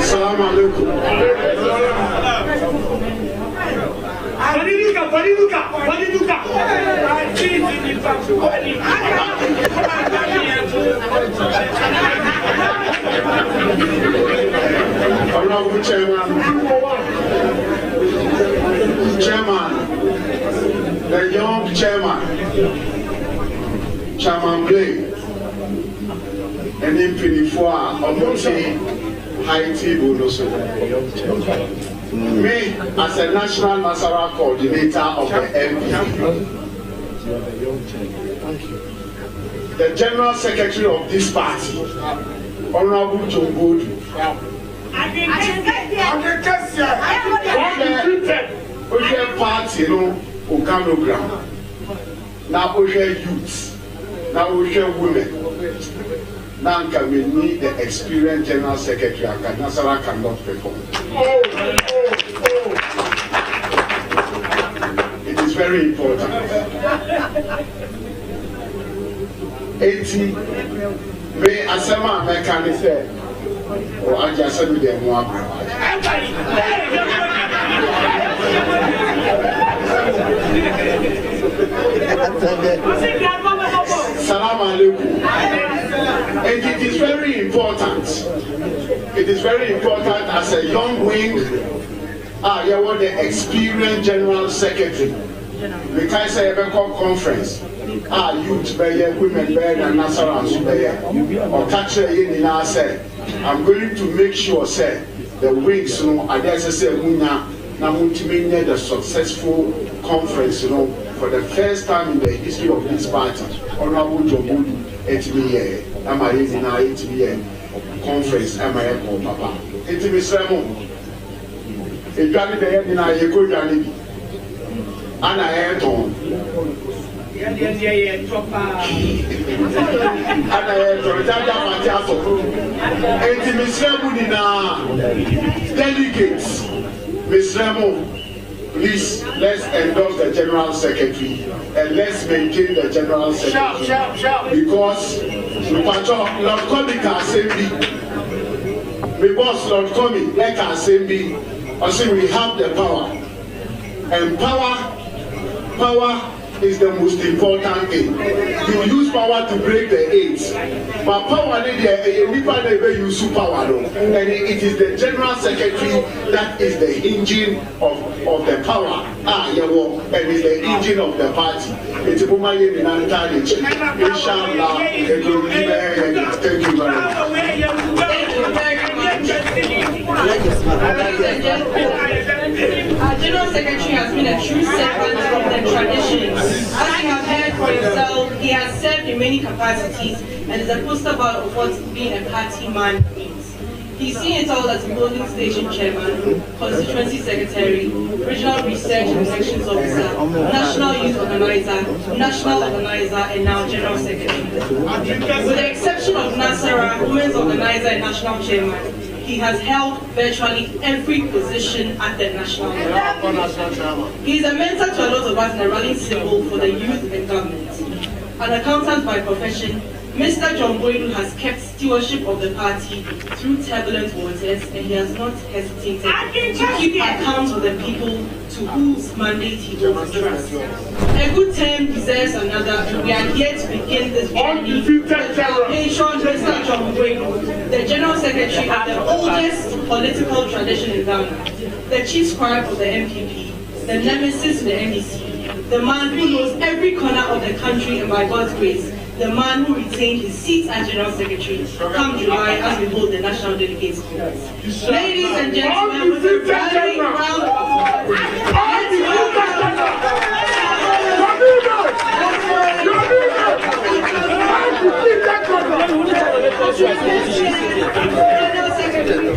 Salam alaikum. Honorable Chairman, the young Chairman Blake, and in Pinifua, Omote, Haiti, Bonoso. Me, as a National Nasara Coordinator of the MP, the General Secretary of this party, Honorable Boadu'S, Oje party no organogram. Now Oje youths, now Oje women. Now we need the experienced General Secretary. Nasara cannot perform. It is very important. 80 may asema mechanic or I just said with them one. Salam alaikum. And it is very important. It is very important as a young wing. You want the experienced General Secretary. We can say a conference. Youth women and Nasara or catch say, I'm going to make sure say the wings I just say the successful conference for the first time in the history of this party. Honorable Boadu'S, 8 conference Papa. It got the head in a good and I had on. Delegates, Ms. Remo, please let's endorse the General Secretary and let's maintain the General Secretary. Because Lord Comey can say me. My boss Lord Comey can say me. I say we have the power. And power is the most important thing. You use power to break the AIDS. But power use power. And it is the General Secretary that is the engine of the power. And is the engine of the party. It's a inshallah. Thank you very much. Thank you very much. Our General Secretary has been a true servant of the traditions. As you have heard for yourself, he has served in many capacities and is a poster boy of what being a party man means. He's seen it all as polling station chairman, constituency secretary, regional research and elections officer, national youth organizer, and now general secretary. With the exception of Nasara, women's organizer and national chairman, he has held virtually every position at the national level. He is a mentor to a lot of us in the running symbol for the youth and government. An accountant by profession, Mr. John Boadu'S has kept stewardship of the party through turbulent waters, and he has not hesitated to keep account of the people to whose mandate he holds trust. A good term deserves another, and we are here to begin this journey with our patron, Mr. John Boadu'S, the General Secretary of the oldest political tradition in Ghana, the Chief Scribe of the MPP, the nemesis to the NDC, the man who knows every corner of the country, and by God's grace, the man who retained his seat as General Secretary come July as we hold the National Delegates Conference. Ladies and gentlemen, with a rallying round of applause, let's General Secretary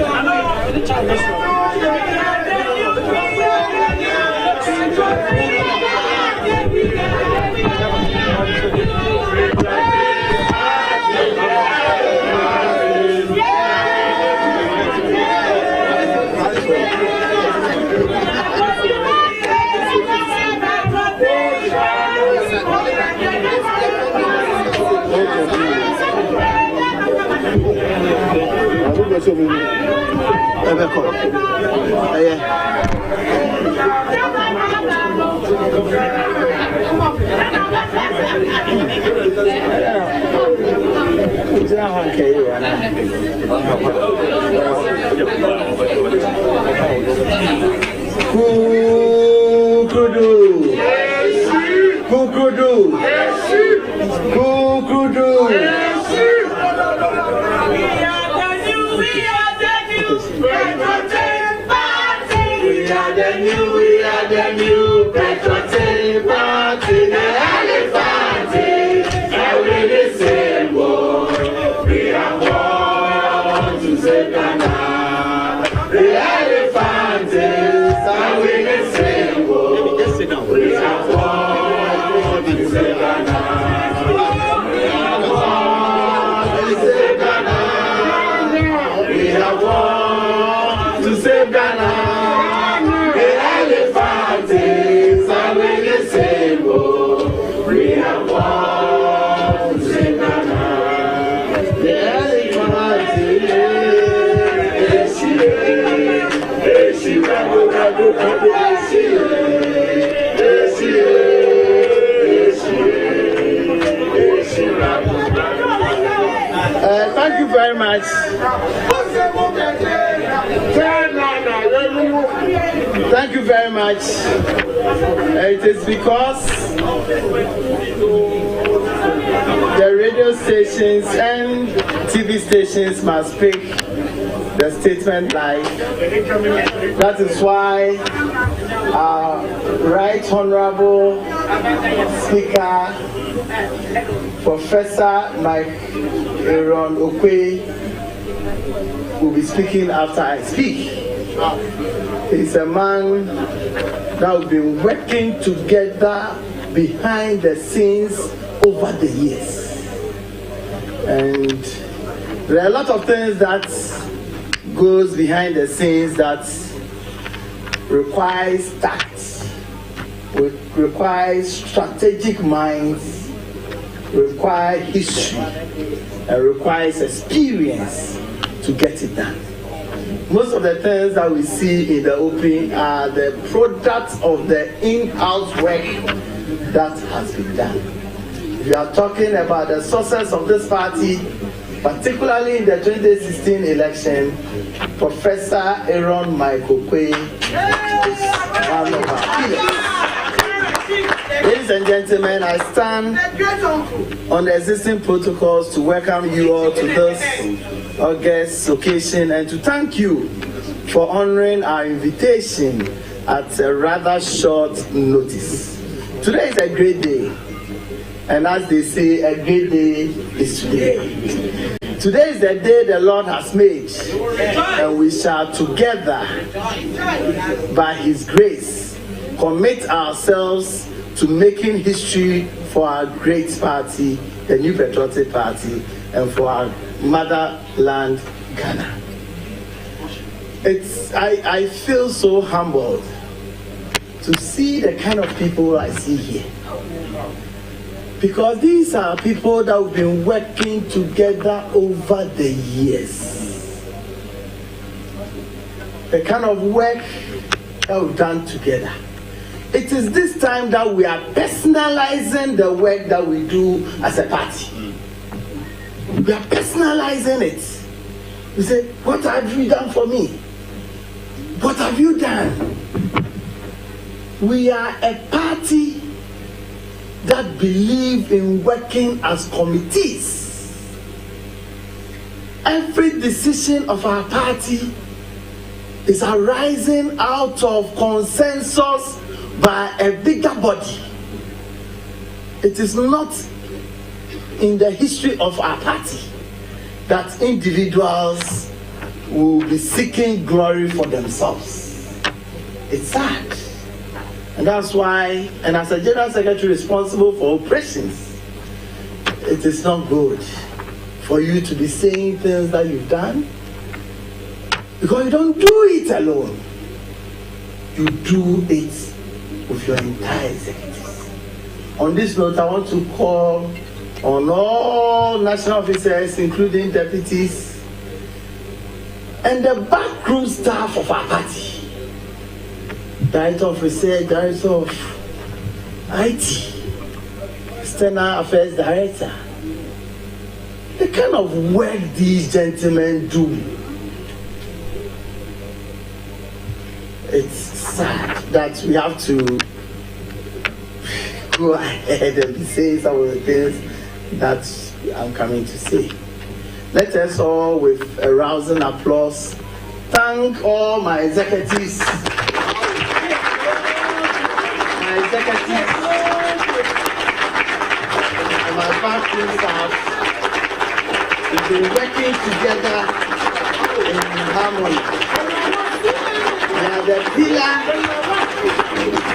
Thank you very much. Thank you very much. It is because the radio stations and TV stations must pick the statement live. That is why our Right Honorable Speaker, Professor Mike Aaron Okwe, will be speaking after I speak. He's a man that we've been working together behind the scenes over the years. And there are a lot of things that goes behind the scenes that requires tact, requires strategic minds, requires history, and requires experience to get it done. Most of the things that we see in the open are the products of the in-house work that has been done. If you are talking about the success of this party, particularly in the 2016 election, Professor Aaron Michael Okwe is one of our pillars. Ladies and gentlemen, I stand on the existing protocols to welcome you all to this August occasion and to thank you for honoring our invitation at a rather short notice. Today is a great day, and as they say, a great day is today. Today is the day the Lord has made, and we shall together, by His grace, commit ourselves to making history for our great party, the New Patriotic Party, and for our motherland, Ghana. I feel so humbled to see the kind of people I see here. Because these are people that have been working together over the years. The kind of work that we've done together. It is this time that we are personalizing the work that we do as a party. We are personalizing it. We say, what have you done for me? What have you done? We are a party that believe in working as committees. Every decision of our party is arising out of consensus by a bigger body. It is not in the history of our party that individuals will be seeking glory for themselves. It's sad. And that's why, and as a general secretary responsible for operations, it is not good for you to be saying things that you've done, because you don't do it alone. You do it with your entire executives. On this note, I want to call on all national officers, including deputies, and the backroom staff of our party. Director of Research, Director of IT, External Affairs Director. The kind of work these gentlemen do. It's sad that we have to go ahead and be saying some of the things that I'm coming to say. Let us all, with a rousing applause, thank all my executives. And my backroom staff. We've been working together in harmony. They are the pillar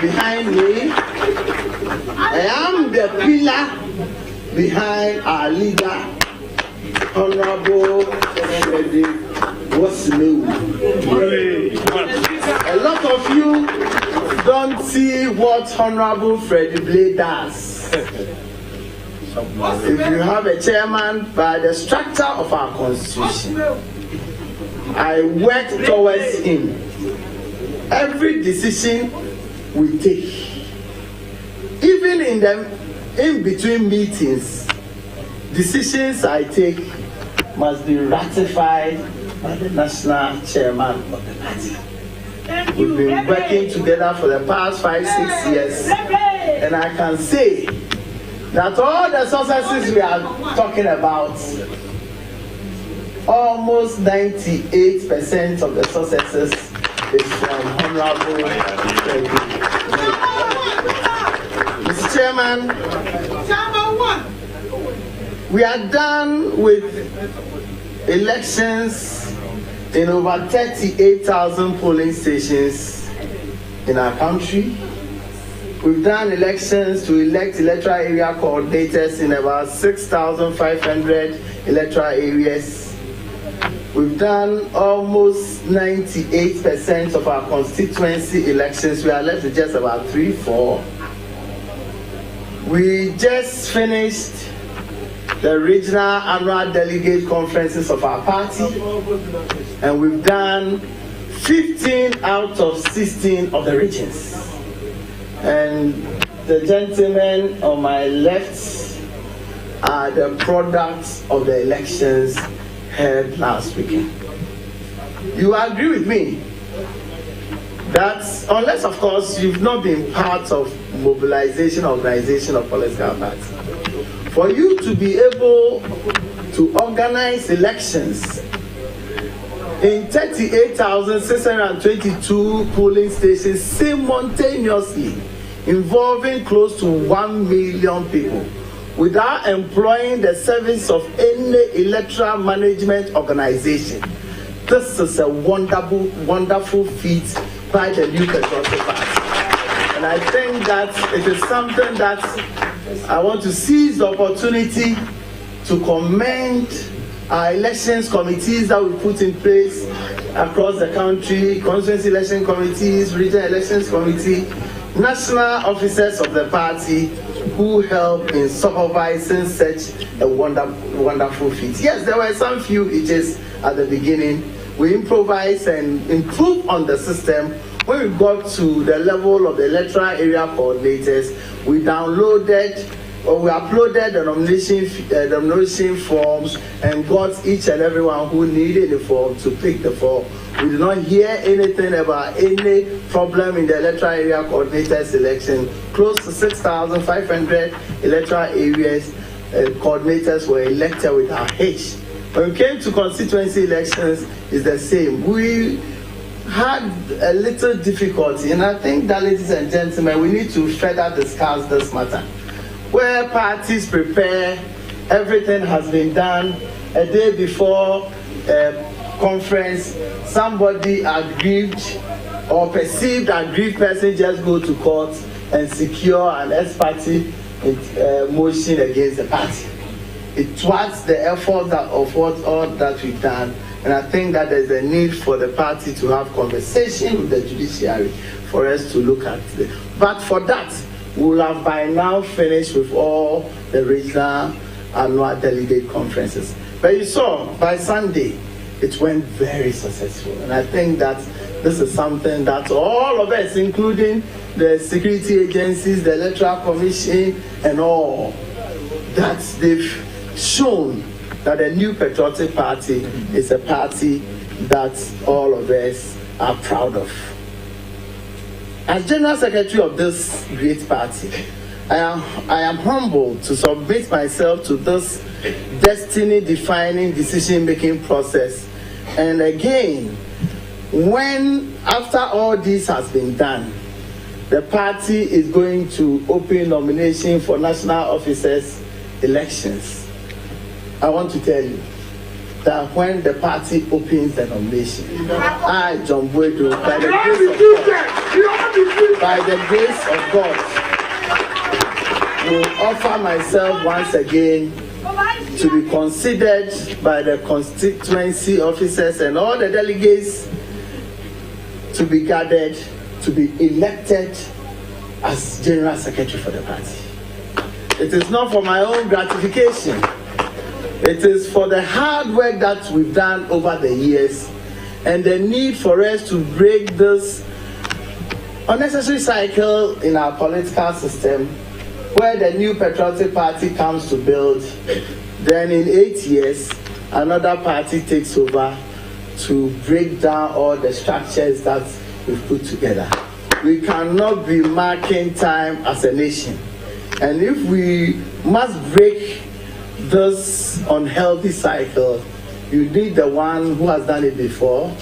behind me. I am the pillar behind our leader, Honorable A lot of you don't see what Honorable Freddie Blade does. If you have a chairman, by the structure of our constitution, I work towards him. Every decision we take, even in between meetings, decisions I take must be ratified by the national chairman of the party. We've been working together for the past 5-6 years, and I can say that all the successes we are talking about, almost 98% of the successes is from Honorable Mr. Chairman, we are done with elections in over 38,000 polling stations in our country. We've done elections to elect electoral area coordinators in about 6,500 electoral areas. We've done almost 98% of our constituency elections. We are left with just about 3-4. We just finished the regional annual delegate conferences of our party, and we've done 15 out of 16 of the regions. And the gentlemen on my left are the products of the elections held last weekend. You agree with me that unless, of course, you've not been part of mobilization, organization of political parties, for you to be able to organize elections in 38,622 polling stations simultaneously, involving close to 1 million people, without employing the service of any electoral management organization. This is a wonderful feat by the new Patriotic Party. And I think that it is something that I want to seize the opportunity to commend our elections committees that we put in place across the country, constituency election committees, regional elections committee. national officers of the party who helped in supervising such a wonderful feat. Yes, there were some few hitches at the beginning. We improvised and improved on the system. When we got to the level of the electoral area coordinators, we uploaded the nomination forms and got each and everyone who needed the form to pick the form. We did not hear anything about any problem in the electoral area coordinator selection. Close to 6,500 electoral areas coordinators were elected with our H. When we came to constituency elections, it's the same. We had a little difficulty, and I think that, ladies and gentlemen, we need to further discuss this matter. Where parties prepare, everything has been done a day before conference, somebody aggrieved or perceived aggrieved person just go to court and secure an ex-party motion against the party. It thwarts the effort of all that we've done, and I think that there's a need for the party to have conversation with the judiciary for us to look at it. But for that, we'll have by now finished with all the regional annual delegate conferences. But you saw, by Sunday, it went very successful. And I think that this is something that all of us, including the security agencies, the Electoral Commission, and all, that they've shown that the New Patriotic Party is a party that all of us are proud of. As General Secretary of this great party, I am humbled to submit myself to this destiny-defining decision-making process. And again, when after all this has been done, the party is going to open nomination for national officers elections. I want to tell you that when the party opens the nomination, I, John Boadu'S, by the grace of God, will offer myself once again to be considered by the constituency officers and all the delegates to be gathered to be elected as General Secretary for the party. It is not for my own gratification. It is for the hard work that we've done over the years and the need for us to break this unnecessary cycle in our political system where the New Patriotic Party comes to build. Then in 8 years, another party takes over to break down all the structures that we've put together. We cannot be marking time as a nation. And if we must break this unhealthy cycle, you need the one who has done it before.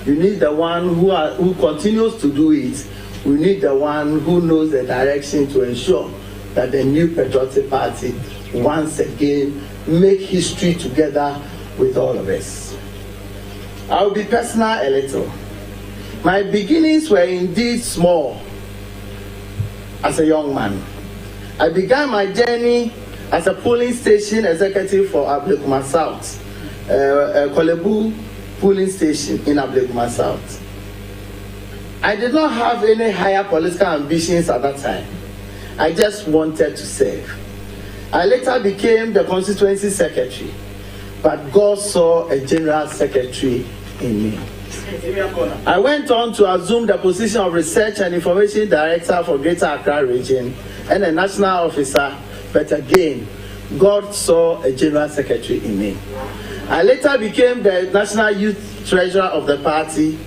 You need the one who continues to do it. We need the one who knows the direction to ensure that the New Patriotic Party once again make history together with all of us. I'll be personal a little. My beginnings were indeed small as a young man. I began my journey as a polling station executive for Agyapong South, Kolebu polling station in Agyapong South. I did not have any higher political ambitions at that time. I just wanted to serve. I later became the constituency secretary, but God saw a general secretary in me. I went on to assume the position of research and information director for Greater Accra region and a national officer, but again, God saw a general secretary in me. I later became the national youth treasurer of the party.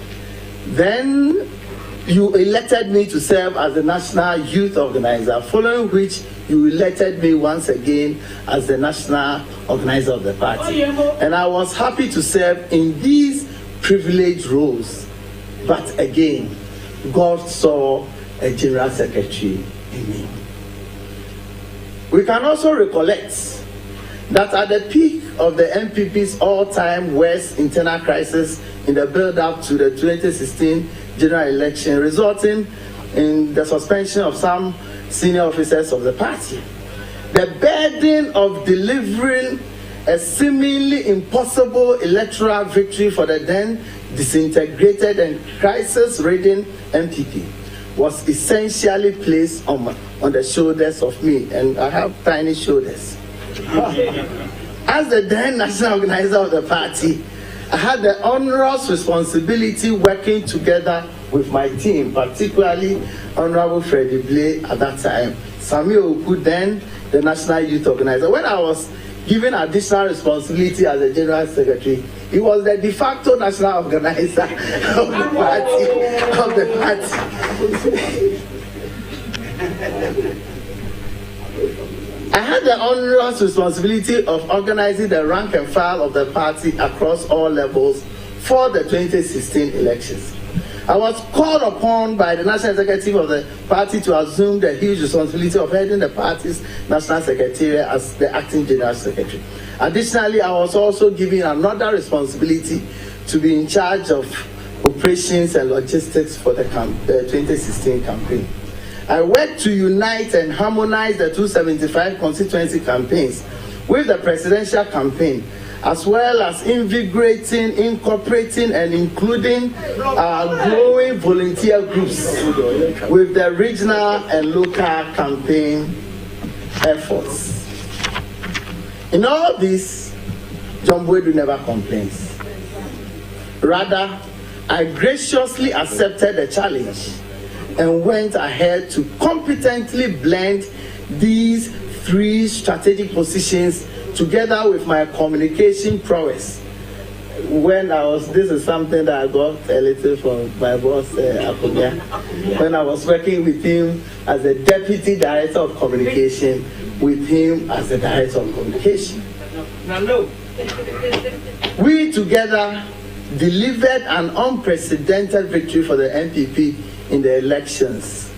Then you elected me to serve as the national youth organizer, following which you elected me once again as the national organizer of the party. And I was happy to serve in these privileged roles. But again, God saw a general secretary in me. We can also recollect that at the peak of the NPP's all-time worst internal crisis in the build-up to the 2016 general election, resulting in the suspension of some senior officers of the party, the burden of delivering a seemingly impossible electoral victory for the then disintegrated and crisis-ridden NPP was essentially placed on the shoulders of me, and I have tiny shoulders. As the then national organizer of the party, I had the onerous responsibility working together with my team, particularly Honorable Freddie Blay at that time, Samuel Oku, then the national youth organizer. When I was given additional responsibility as the general secretary, he was the de facto national organizer of the party. I had the onerous responsibility of organizing the rank and file of the party across all levels for the 2016 elections. I was called upon by the national executive of the party to assume the huge responsibility of heading the party's national secretariat as the acting general secretary. Additionally, I was also given another responsibility to be in charge of operations and logistics for the 2016 campaign. I worked to unite and harmonize the 275 constituency campaigns with the presidential campaign, as well as invigorating, incorporating, and including growing volunteer groups with the regional and local campaign efforts. In all this, John Boadu'S never complains. Rather, I graciously accepted the challenge and went ahead to competently blend these three strategic positions together with my communication prowess. This is something that I got a little from my boss, Akufo-Addo, when I was working with him as the deputy director of communication, with him as the director of communication. We together delivered an unprecedented victory for the NPP in the elections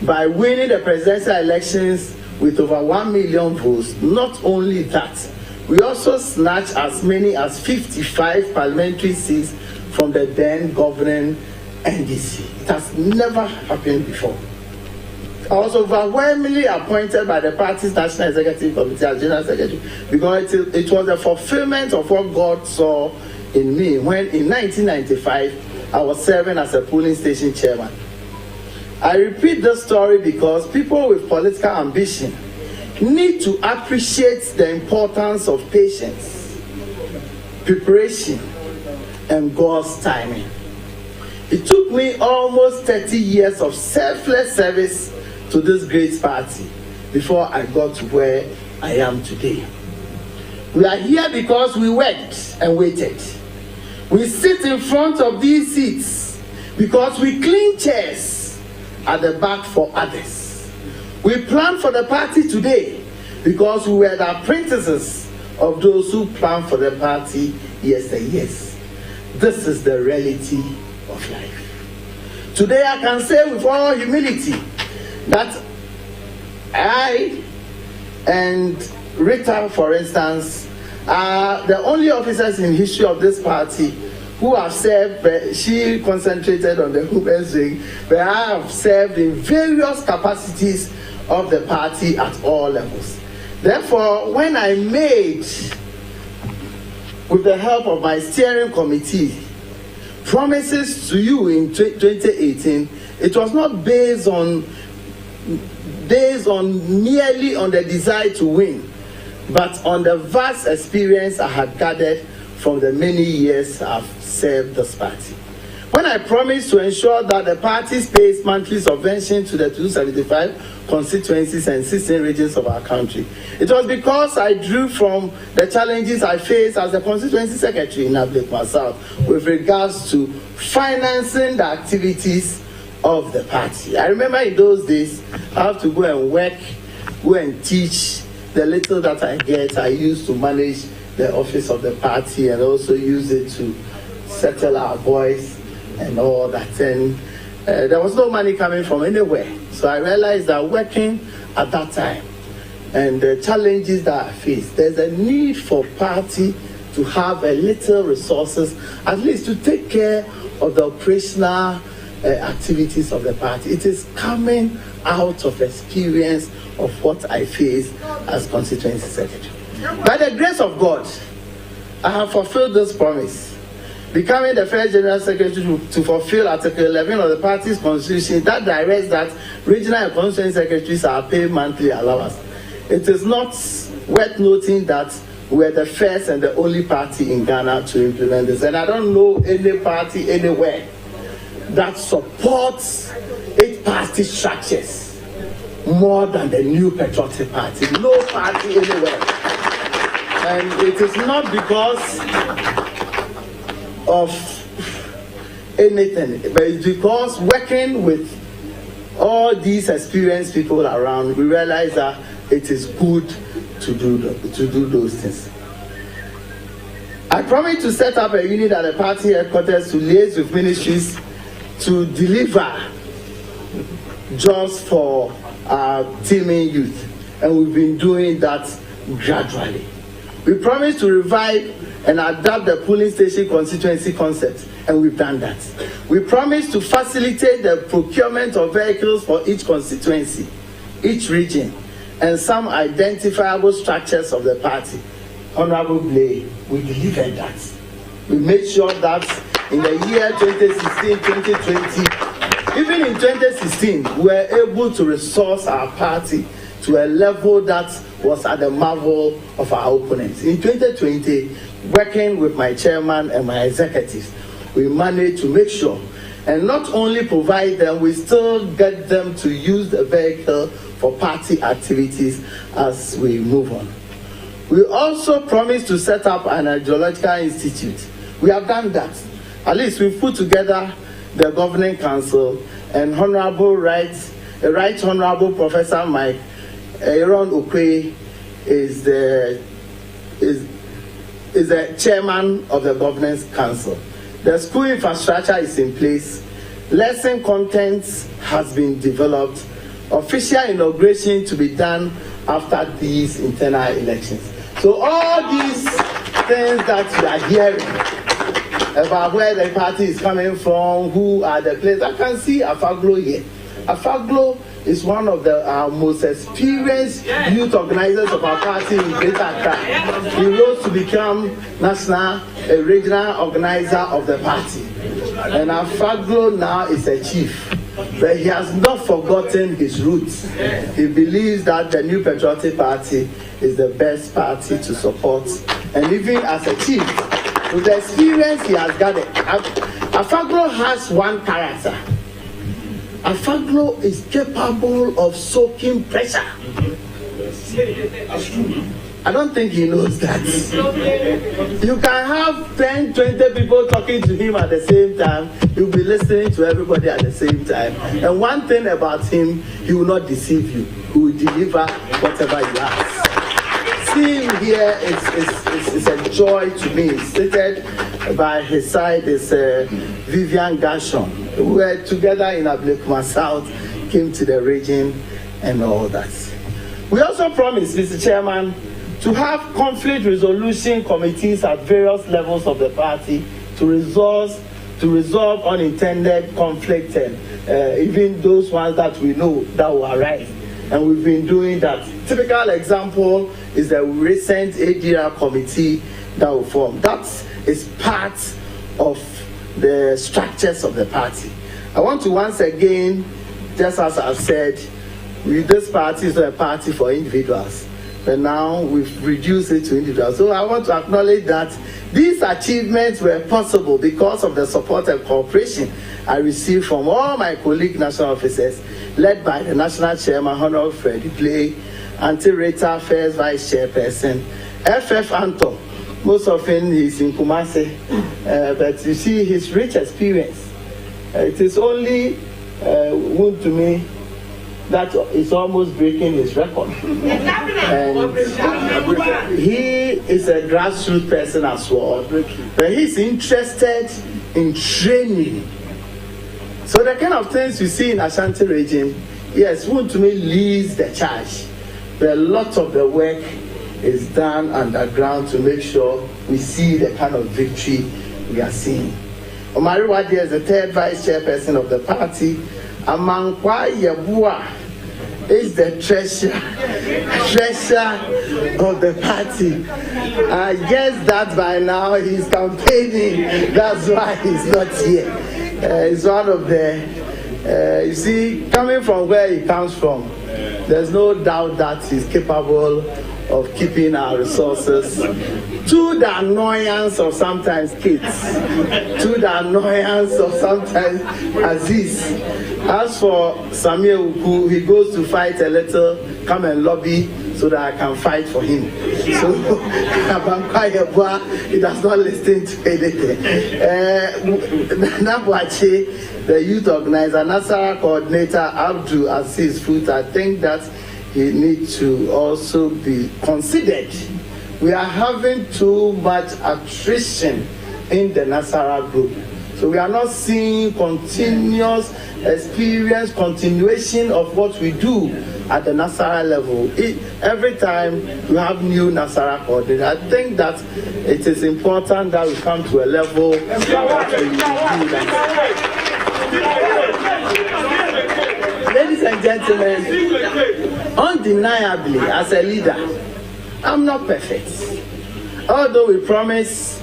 by winning the presidential elections with over 1 million votes. Not only that, we also snatched as many as 55 parliamentary seats from the then governing NDC. It has never happened before. I was overwhelmingly appointed by the party's National Executive Committee as General Secretary because it was the fulfillment of what God saw in me when in 1995 I was serving as a polling station chairman. I repeat this story because people with political ambition need to appreciate the importance of patience, preparation, and God's timing. It took me almost 30 years of selfless service to this great party before I got to where I am today. We are here because we worked and waited. We sit in front of these seats because we clean chairs at the back for others. We plan for the party today because we were the apprentices of those who planned for the party yesteryears. This is the reality of life. Today I can say with all humility that I and Rita, for instance, are the only officers in history of this party who have served. She concentrated on the women's wing, but I have served in various capacities of the party at all levels. Therefore, when I made, with the help of my steering committee, promises to you in 2018, it was not based on merely on the desire to win, but on the vast experience I had gathered from the many years I've served this party. When I promised to ensure that the party pays monthly subvention to the 275 constituencies and 16 regions of our country, it was because I drew from the challenges I faced as the constituency secretary in Agyapong South with regards to financing the activities of the party. I remember in those days, I have to go and work, go and teach. The little that I get, I used to manage the office of the party and also use it to settle our boys and all that. And there was no money coming from anywhere. So I realized that working at that time and the challenges that I faced, there's a need for party to have a little resources, at least to take care of the operational activities of the party. It is coming out of experience of what I faced as constituency secretary. By the grace of God, I have fulfilled this promise becoming the first General Secretary to fulfill Article 11 of the party's constitution that directs that regional and constituency secretaries are paid monthly allowance. It is not worth noting that we're the first and the only party in Ghana to implement this. And I don't know any party anywhere that supports 8-party structures more than the New Patriotic Party. No party anywhere. And it is not because of anything, but it's because working with all these experienced people around, we realize that it is good to do those things. I promised to set up a unit at the party headquarters to liaise with ministries to deliver jobs for our teeming youth, and we've been doing that gradually. We promised to revive and adapt the polling station constituency concept, and we've done that. We promised to facilitate the procurement of vehicles for each constituency, each region, and some identifiable structures of the party. Honorable Blay, we delivered that. We made sure that in the year 2016-2020, even in 2016, we were able to resource our party to a level that was at the marvel of our opponents. In 2020, working with my chairman and my executives, we managed to make sure and not only provide them, we still get them to use the vehicle for party activities as we move on. We also promised to set up an ideological institute. We have done that. At least we've put together the governing council, and Right Honorable Professor Mike Aaron Okwe is the chairman of the governance council. The school infrastructure is in place. Lesson content has been developed. Official inauguration to be done after these internal elections. So all these things that you are hearing about where the party is coming from, who are the players, I can see Afaglo here. Afaglo is one of the most experienced youth organizers of our party in Greater Accra. He rose to become a regional organizer of the party. And Afaglo now is a chief. But he has not forgotten his roots. He believes that the New Patriotic Party is the best party to support. And even as a chief, with the experience he has gathered, Afaglo has one character. Afaglo is capable of soaking pressure. I don't think he knows that. You can have 10, 20 people talking to him at the same time. You'll be listening to everybody at the same time. And one thing about him, he will not deceive you. He will deliver whatever you ask. Seeing him here is a joy to me. Seated by his side is Vivian Gashon. We were together in Agyapong South, came to the region and all that. We also promised, Mr. Chairman, to have conflict resolution committees at various levels of the party to resolve unintended conflict and even those ones that we know that will arise. And we've been doing that. Typical example is the recent ADR committee that will form. That is part of the structures of the party. I want to once again, just as I've said, this party is not a party for individuals. But now we've reduced it to individuals. So I want to acknowledge that these achievements were possible because of the support and cooperation I received from all my colleague national officers, led by the national chairman, Honorable Freddie Blay, Anti-Rata Affairs Vice Chairperson, FF Anto. Most often he's in Kumasi, but you see his rich experience. It is only wound to me that is almost breaking his record. And he is a grassroots person as well, but he's interested in training. So the kind of things you see in Ashanti region, yes, wound to me leads the charge, but a lot of the work is done underground to make sure we see the kind of victory we are seeing. Omari Wadi is the third vice chairperson of the party. Amankwa Yebua is the treasurer of the party. I guess that by now he's campaigning. That's why he's not here. He's one of the, you see, coming from where he comes from, there's no doubt that he's capable of keeping our resources, to the annoyance of sometimes kids, to the annoyance of sometimes Aziz. As for Samir Uku, he goes to fight a little, come and lobby so that I can fight for him. So he does not listen to anything. Nabwache, the youth organizer, Nasara coordinator, Abdul Aziz Foot, I think that he needs to also be considered. We are having too much attrition in the Nasara group. So we are not seeing continuous experience, continuation of what we do at the Nasara level. Every time we have new Nasara coordinator, I think that it is important that we come to a level that we do that. Ladies and gentlemen, undeniably, as a leader, I'm not perfect. Although we promise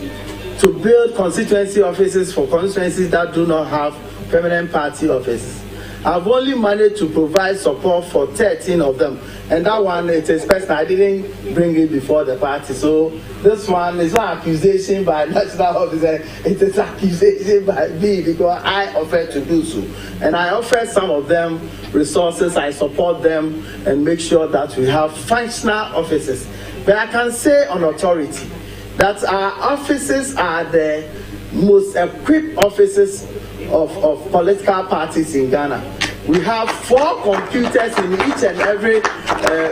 to build constituency offices for constituencies that do not have permanent party offices, I've only managed to provide support for 13 of them. And that one, it is personal. I didn't bring it before the party. So this one is not accusation by national officer. It is accusation by me because I offered to do so. And I offered some of them resources. I support them and make sure that we have functional offices. But I can say on authority that our offices are the most equipped offices of political parties in Ghana. We have 4 computers in each and every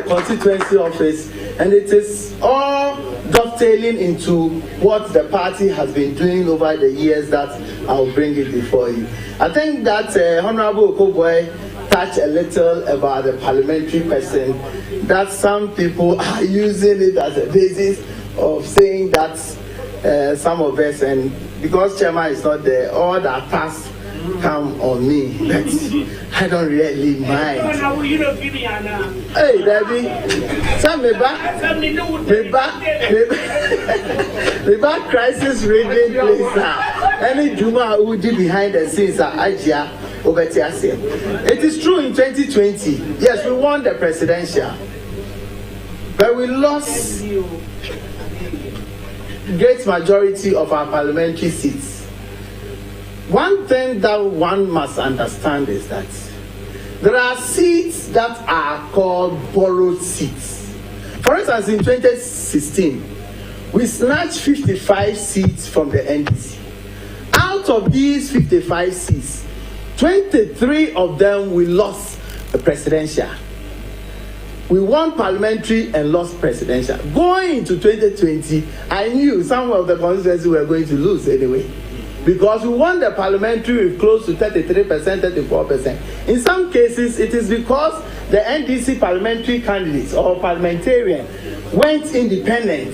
constituency office, and it is all dovetailing into what the party has been doing over the years that I'll bring it before you. I think that Honorable Okoboy touched a little about the parliamentary question, that some people are using it as a basis of saying that some of us, and because Chairman is not there, all the attacks come on me. But I don't really mind. Hey, Debbie, some me back crisis reading place now. Any Juma who did behind the scenes at Agyapong. It is true in 2020, yes, we won the presidential, but we lost great majority of our parliamentary seats. One thing that one must understand is that there are seats that are called borrowed seats. For instance, in 2016, we snatched 55 seats from the NDC. Out of these 55 seats, 23 of them we lost the presidential. We won parliamentary and lost presidential. Going into 2020, I knew some of the constituencies were going to lose anyway, because we won the parliamentary with close to 33%, 34%. In some cases, it is because the NDC parliamentary candidates or parliamentarian went independent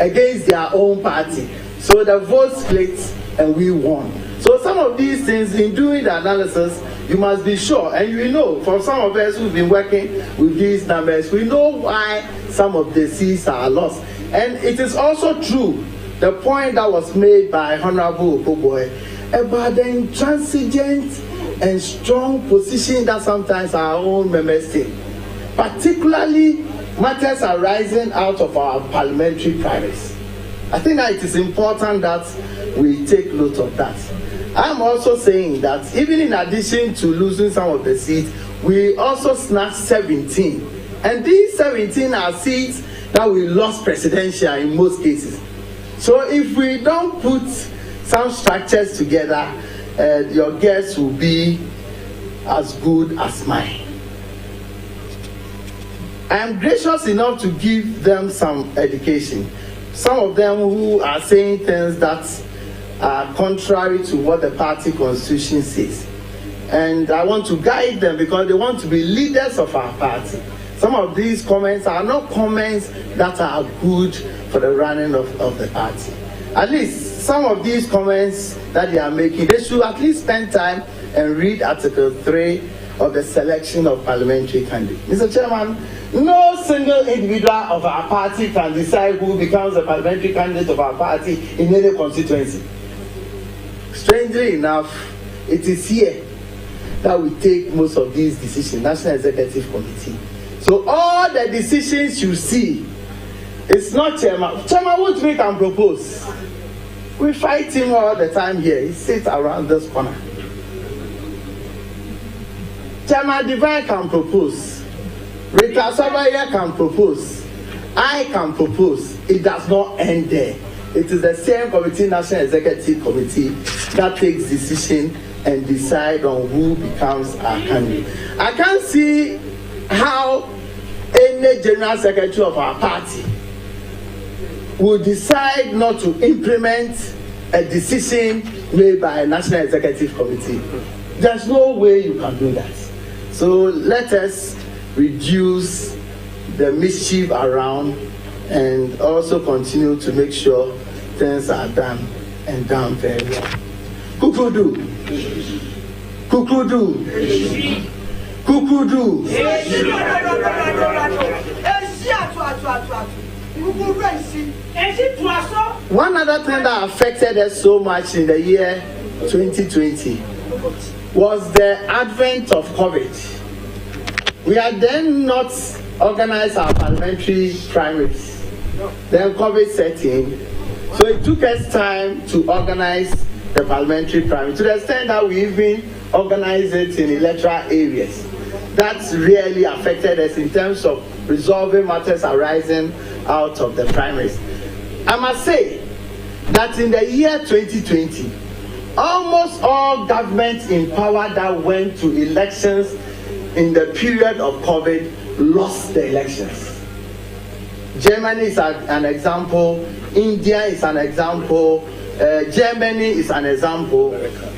against their own party. So the vote split and we won. So some of these things, in doing the analysis, you must be sure, and you know, for some of us who've been working with these numbers, we know why some of the seats are lost. And it is also true, the point that was made by Honorable Okoboy about the intransigent and strong position that sometimes our own members take, particularly matters arising out of our parliamentary primaries. I think that it is important that we take note of that. I'm also saying that even in addition to losing some of the seats, we also snatched 17. And these 17 are seats that we lost presidential in most cases. So if we don't put some structures together, your guess will be as good as mine. I am gracious enough to give them some education. Some of them who are saying things that are contrary to what the party constitution says. And I want to guide them because they want to be leaders of our party. Some of these comments are not comments that are good for the running of the party. At least some of these comments that they are making, they should at least spend time and read Article 3 of the selection of parliamentary candidates. Mr. Chairman, no single individual of our party can decide who becomes a parliamentary candidate of our party in any constituency. Strangely enough, it is here that we take most of these decisions, National Executive Committee. So all the decisions you see, it's not Chairman. Chairman won't make and propose. We fight him all the time here. He sits around this corner. Chairman Divine can propose. Rita Sabaya can propose. I can propose. It does not end there. It is the same committee, National Executive Committee, that takes decision and decide on who becomes our candidate. I can't see how any general secretary of our party will decide not to implement a decision made by a National Executive Committee. There's no way you can do that. So let us reduce the mischief around and also continue to make sure things are done and done very well. Kukudu. Kukudu. Kukudu. One other thing that affected us so much in the year 2020 was the advent of COVID. We had then not organized our parliamentary primaries. Then COVID set in. So it took us time to organize the parliamentary primary to the extent that we even organized it in electoral areas. That really affected us in terms of resolving matters arising out of the primaries. I must say that in the year 2020, almost all governments in power that went to elections in the period of COVID lost the elections. Germany is an example, India is an example, Germany is an example,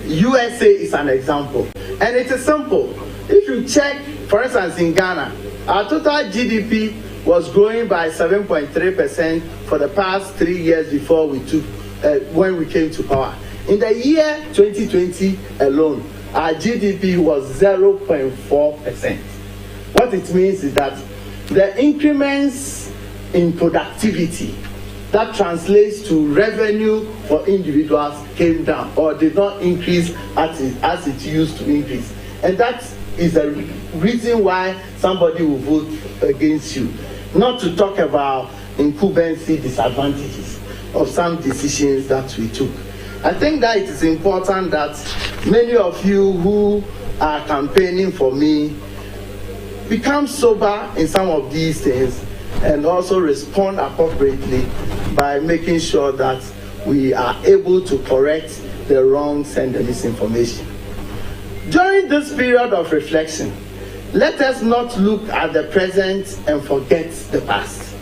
USA is an example. And it is simple. If you check, for instance, in Ghana, our total GDP was growing by 7.3% for the past 3 years before when we came to power. In the year 2020 alone, our GDP was 0.4%. What it means is that the increments in productivity that translates to revenue for individuals came down or did not increase as it used to increase. And that is the reason why somebody will vote against you. Not to talk about incumbency disadvantages of some decisions that we took. I think that it is important that many of you who are campaigning for me become sober in some of these things and also respond appropriately by making sure that we are able to correct the wrongs and the misinformation. During this period of reflection, let us not look at the present and forget the past.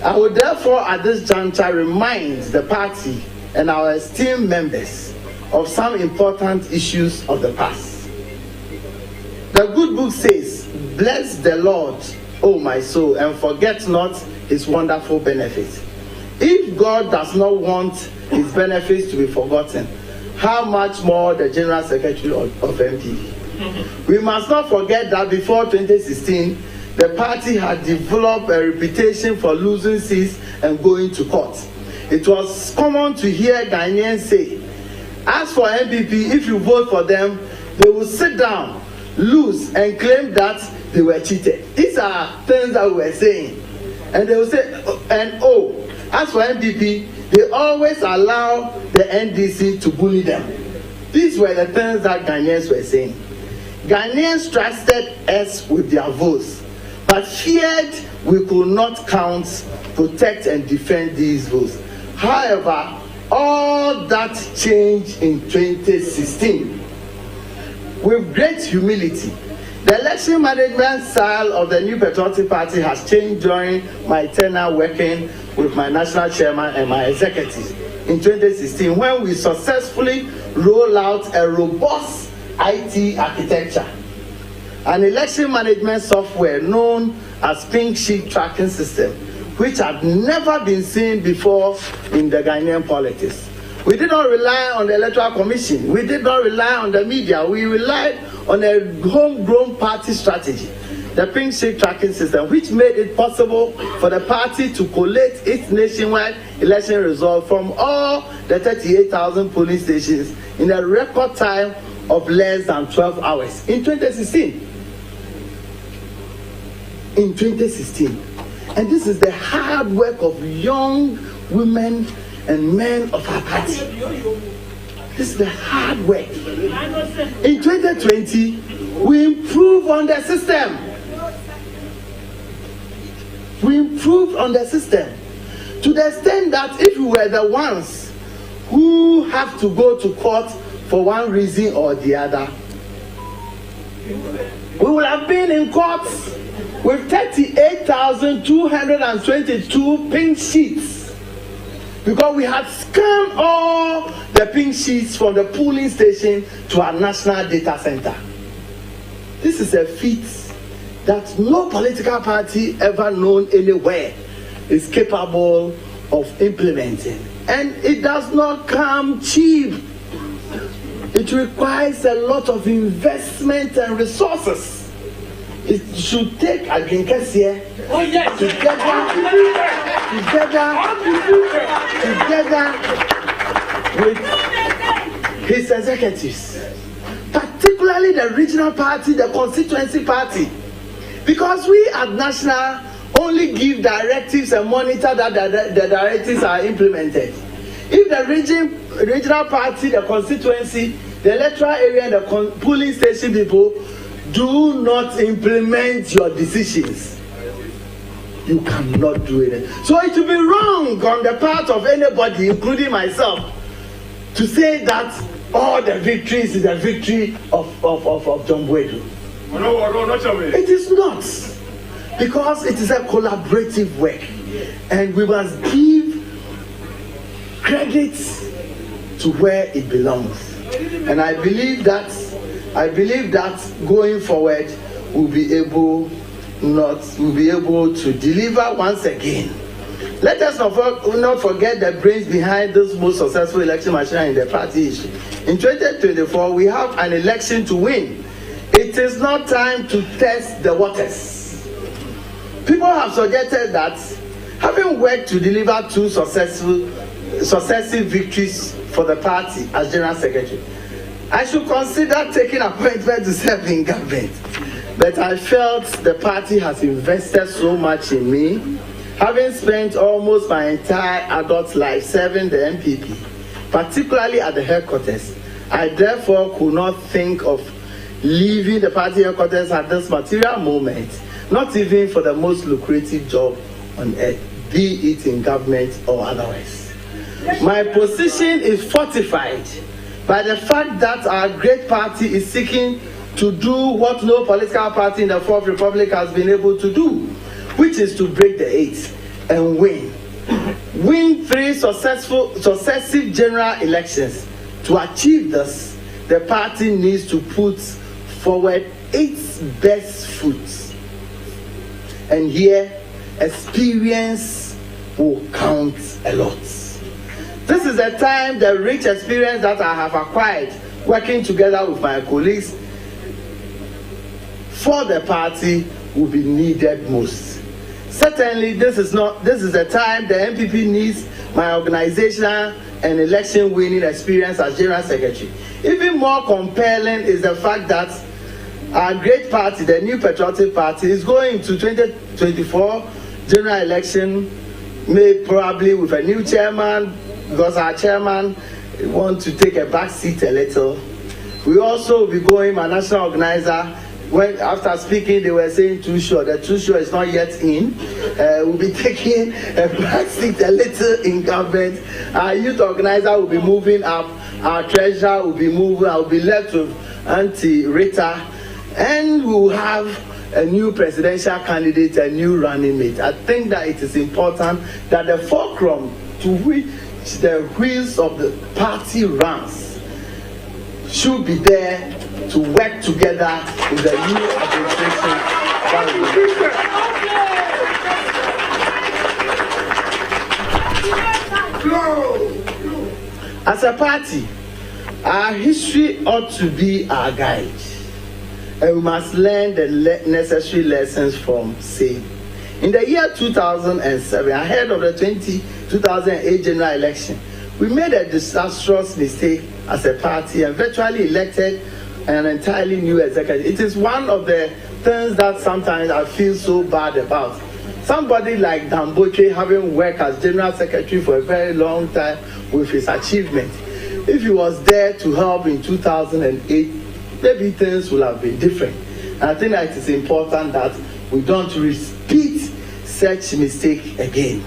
I would therefore at this juncture remind the party and our esteemed members of some important issues of the past. The good book says, "Bless the Lord, O my soul, and forget not his wonderful benefits." If God does not want his benefits to be forgotten, how much more the General Secretary of MPP? We must not forget that before 2016, the party had developed a reputation for losing seats and going to court. It was common to hear Ghanaians say, as for MPP, if you vote for them, they will sit down, lose, and claim that they were cheated. These are things that we were saying. And they will say, as for MPP, they always allow the NDC to bully them. These were the things that Ghanaians were saying. Ghanaians trusted us with their votes, but feared we could not count, protect, and defend these votes. However, all that changed in 2016. With great humility, the election management style of the new patriotic party has changed during my tenure working with my national chairman and my executives in 2016 when we successfully rolled out a robust IT architecture, an election management software known as Pink Sheet Tracking System, which had never been seen before in the Ghanaian politics. We did not rely on the Electoral Commission. We did not rely on the media. We relied on a homegrown party strategy, the pink sheet tracking system, which made it possible for the party to collate its nationwide election results from all the 38,000 polling stations in a record time of less than 12 hours in 2016. And this is the hard work of young women and men of our party. This is the hard work. In 2020, we improved on the system. To the extent that if we were the ones who have to go to court for one reason or the other, we would have been in court with 38,222 pink sheets, because we had scanned all the pink sheets from the polling station to our national data center. This is a feat that no political party ever known anywhere is capable of implementing. And it does not come cheap. It requires a lot of investment and resources. It should take Kencity together with his executives, particularly the regional party, the constituency party, because we at national only give directives and monitor that the directives are implemented. If the regional party, the constituency, the electoral area, and the polling station people do not implement your decisions, you cannot do it. So it would be wrong on the part of anybody, including myself, to say that all the victories is a victory of John Boadu. It is not, because it is a collaborative work, and we must give credit to where it belongs. And I believe that going forward we'll be able to deliver once again. Let us not forget the brains behind this most successful election machine in the party history. In 2024, we have an election to win. It is not time to test the waters. People have suggested that, having worked to deliver 2 successive victories for the party as General Secretary, I should consider taking appointment to serve in government. But I felt the party has invested so much in me, having spent almost my entire adult life serving the MPP, particularly at the headquarters. I therefore could not think of leaving the party headquarters at this material moment, not even for the most lucrative job on earth, be it in government or otherwise. My position is fortified by the fact that our great party is seeking to do what no political party in the Fourth Republic has been able to do, which is to break the 8 and win 3 successive general elections. To achieve this, the party needs to put forward its best foot, and here experience will count a lot. This is the time the rich experience that I have acquired working together with my colleagues for the party will be needed most. Certainly, this is the time the MPP needs my organizational and election winning experience as General Secretary. Even more compelling is the fact that our great party, the New Patriotic Party, is going to 2024 general election, probably with a new chairman, because our chairman wants to take a back seat a little. We also will be going, my national organizer, when after speaking they were saying too sure. The too sure is not yet in. We'll be taking a back seat a little in government. Our youth organizer will be moving up. Our treasurer will be moving. I will be left with Auntie Rita, and we will have a new presidential candidate, a new running mate. I think that it is important that the fulcrum to which the wheels of the party runs should be there to work together with the new administration. As a party, our history ought to be our guide. and we must learn the necessary lessons from same. In the year 2007, ahead of the 2008 general election, we made a disastrous mistake as a party and virtually elected an entirely new executive. It is one of the things that sometimes I feel so bad about. Somebody like Damboche, having worked as general secretary for a very long time with his achievement, if he was there to help in 2008, maybe things would have been different. And I think that it is important that we don't repeat such mistake again.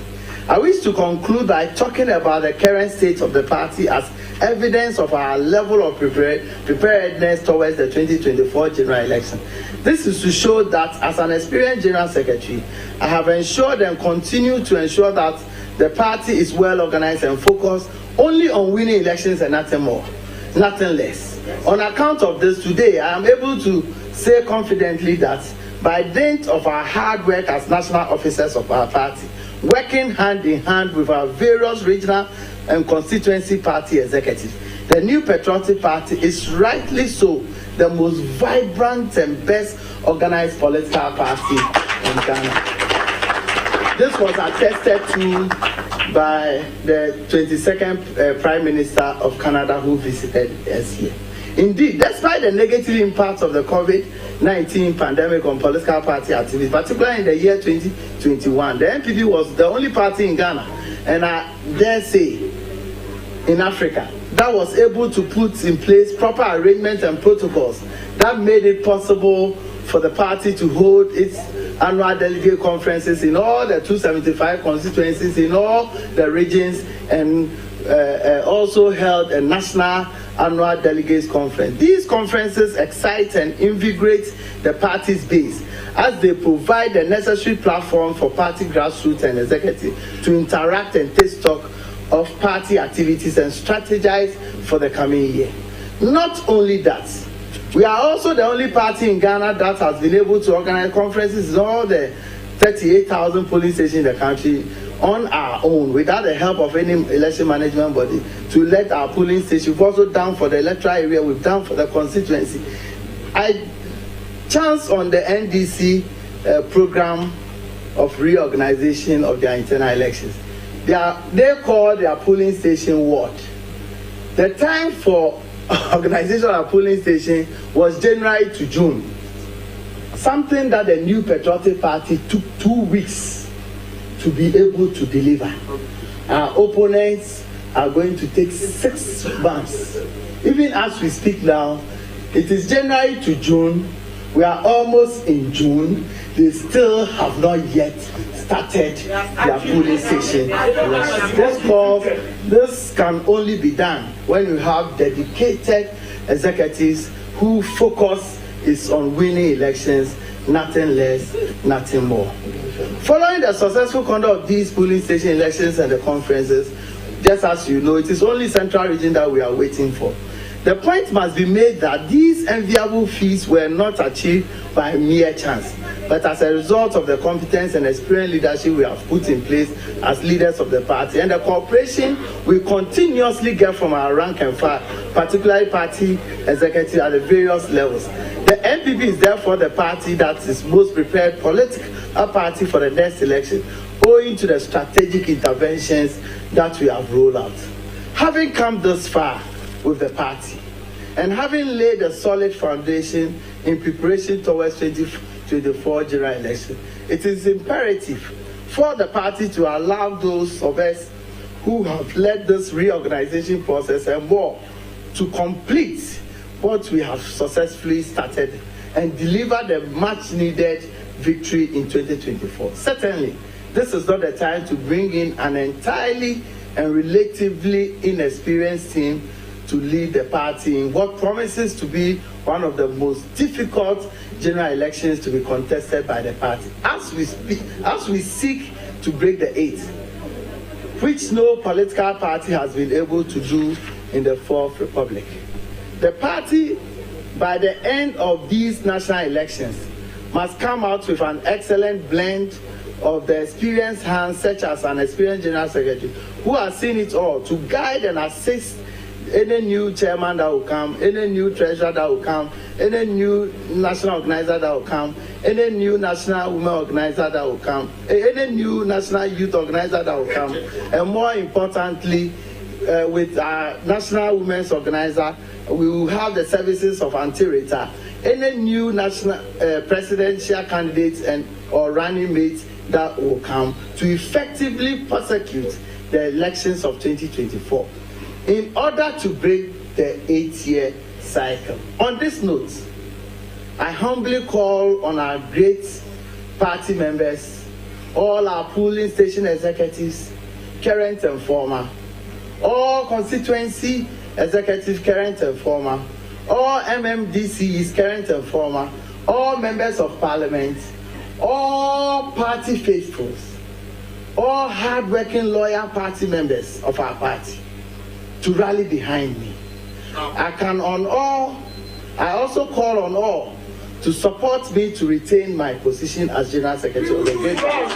I wish to conclude by talking about the current state of the party as evidence of our level of preparedness towards the 2024 general election. This is to show that as an experienced general secretary, I have ensured and continue to ensure that the party is well organized and focused only on winning elections and nothing more, nothing less. On account of this, today I am able to say confidently that by dint of our hard work as national officers of our party, working hand in hand with our various regional and constituency party executives, the New Patriotic Party is rightly so the most vibrant and best organized political party in Ghana. This was attested to by the 22nd Prime Minister of Canada who visited us here. Indeed, despite the negative impacts of the COVID-19 pandemic on political party activities, particularly in the year 2021, the NPP was the only party in Ghana, and I dare say in Africa, that was able to put in place proper arrangements and protocols that made it possible for the party to hold its annual delegate conferences in all the 275 constituencies in all the regions, and also held a national annual delegates conference. These conferences excite and invigorate the party's base as they provide the necessary platform for party grassroots and executive to interact and take stock of party activities and strategize for the coming year. Not only that, we are also the only party in Ghana that has been able to organize conferences in all the 38,000 polling stations in the country on our own, without the help of any election management body, to elect our polling station. We've also done for the electoral area, we've done for the constituency. I chanced on the NDC program of reorganization of their internal elections. They call their polling station ward. The time for organization of a polling station was January to June. Something that the New Patriotic Party took 2 weeks to be able to deliver. Our opponents are going to take 6 months. Even as we speak now, it is January to June. We are almost in June. They still have not yet started their polling station. This can only be done when you have dedicated executives who focus is on winning elections, nothing less, nothing more. Following the successful conduct of these polling station elections and the conferences, just as you know, it is only Central Region that we are waiting for. The point must be made that these enviable feats were not achieved by mere chance, but as a result of the competence and experienced leadership we have put in place as leaders of the party and the cooperation we continuously get from our rank and file, particularly party executives at the various levels. The NPP is therefore the party that is most prepared political party for the next election, owing to the strategic interventions that we have rolled out. Having come this far with the party and having laid a solid foundation in preparation towards 2024 general election, it is imperative for the party to allow those of us who have led this reorganization process and more to complete what we have successfully started and deliver the much needed victory in 2024. Certainly, this is not the time to bring in an entirely and relatively inexperienced team to lead the party in what promises to be one of the most difficult general elections to be contested by the party. As we seek to break the 8th, which no political party has been able to do in the 4th Republic. The party, by the end of these national elections, must come out with an excellent blend of the experienced hands, such as an experienced general secretary, who has seen it all, to guide and assist any new chairman that will come, any new treasurer that will come, any new national organizer that will come, any new national women organizer that will come, any new national youth organizer that will come, and more importantly, with our national women's organizer, we will have the services of anti-rater. Any new national presidential candidates and or running mates that will come to effectively prosecute the elections of 2024 in order to break the 8-year cycle. On this note, I humbly call on our great party members, all our polling station executives, current and former, all constituency executives, current and former, all MMDCs, current and former, all members of parliament, all party faithfuls, all hard-working loyal party members of our party to rally behind me. I also call on all to support me to retain my position as General Secretary of the Great Party.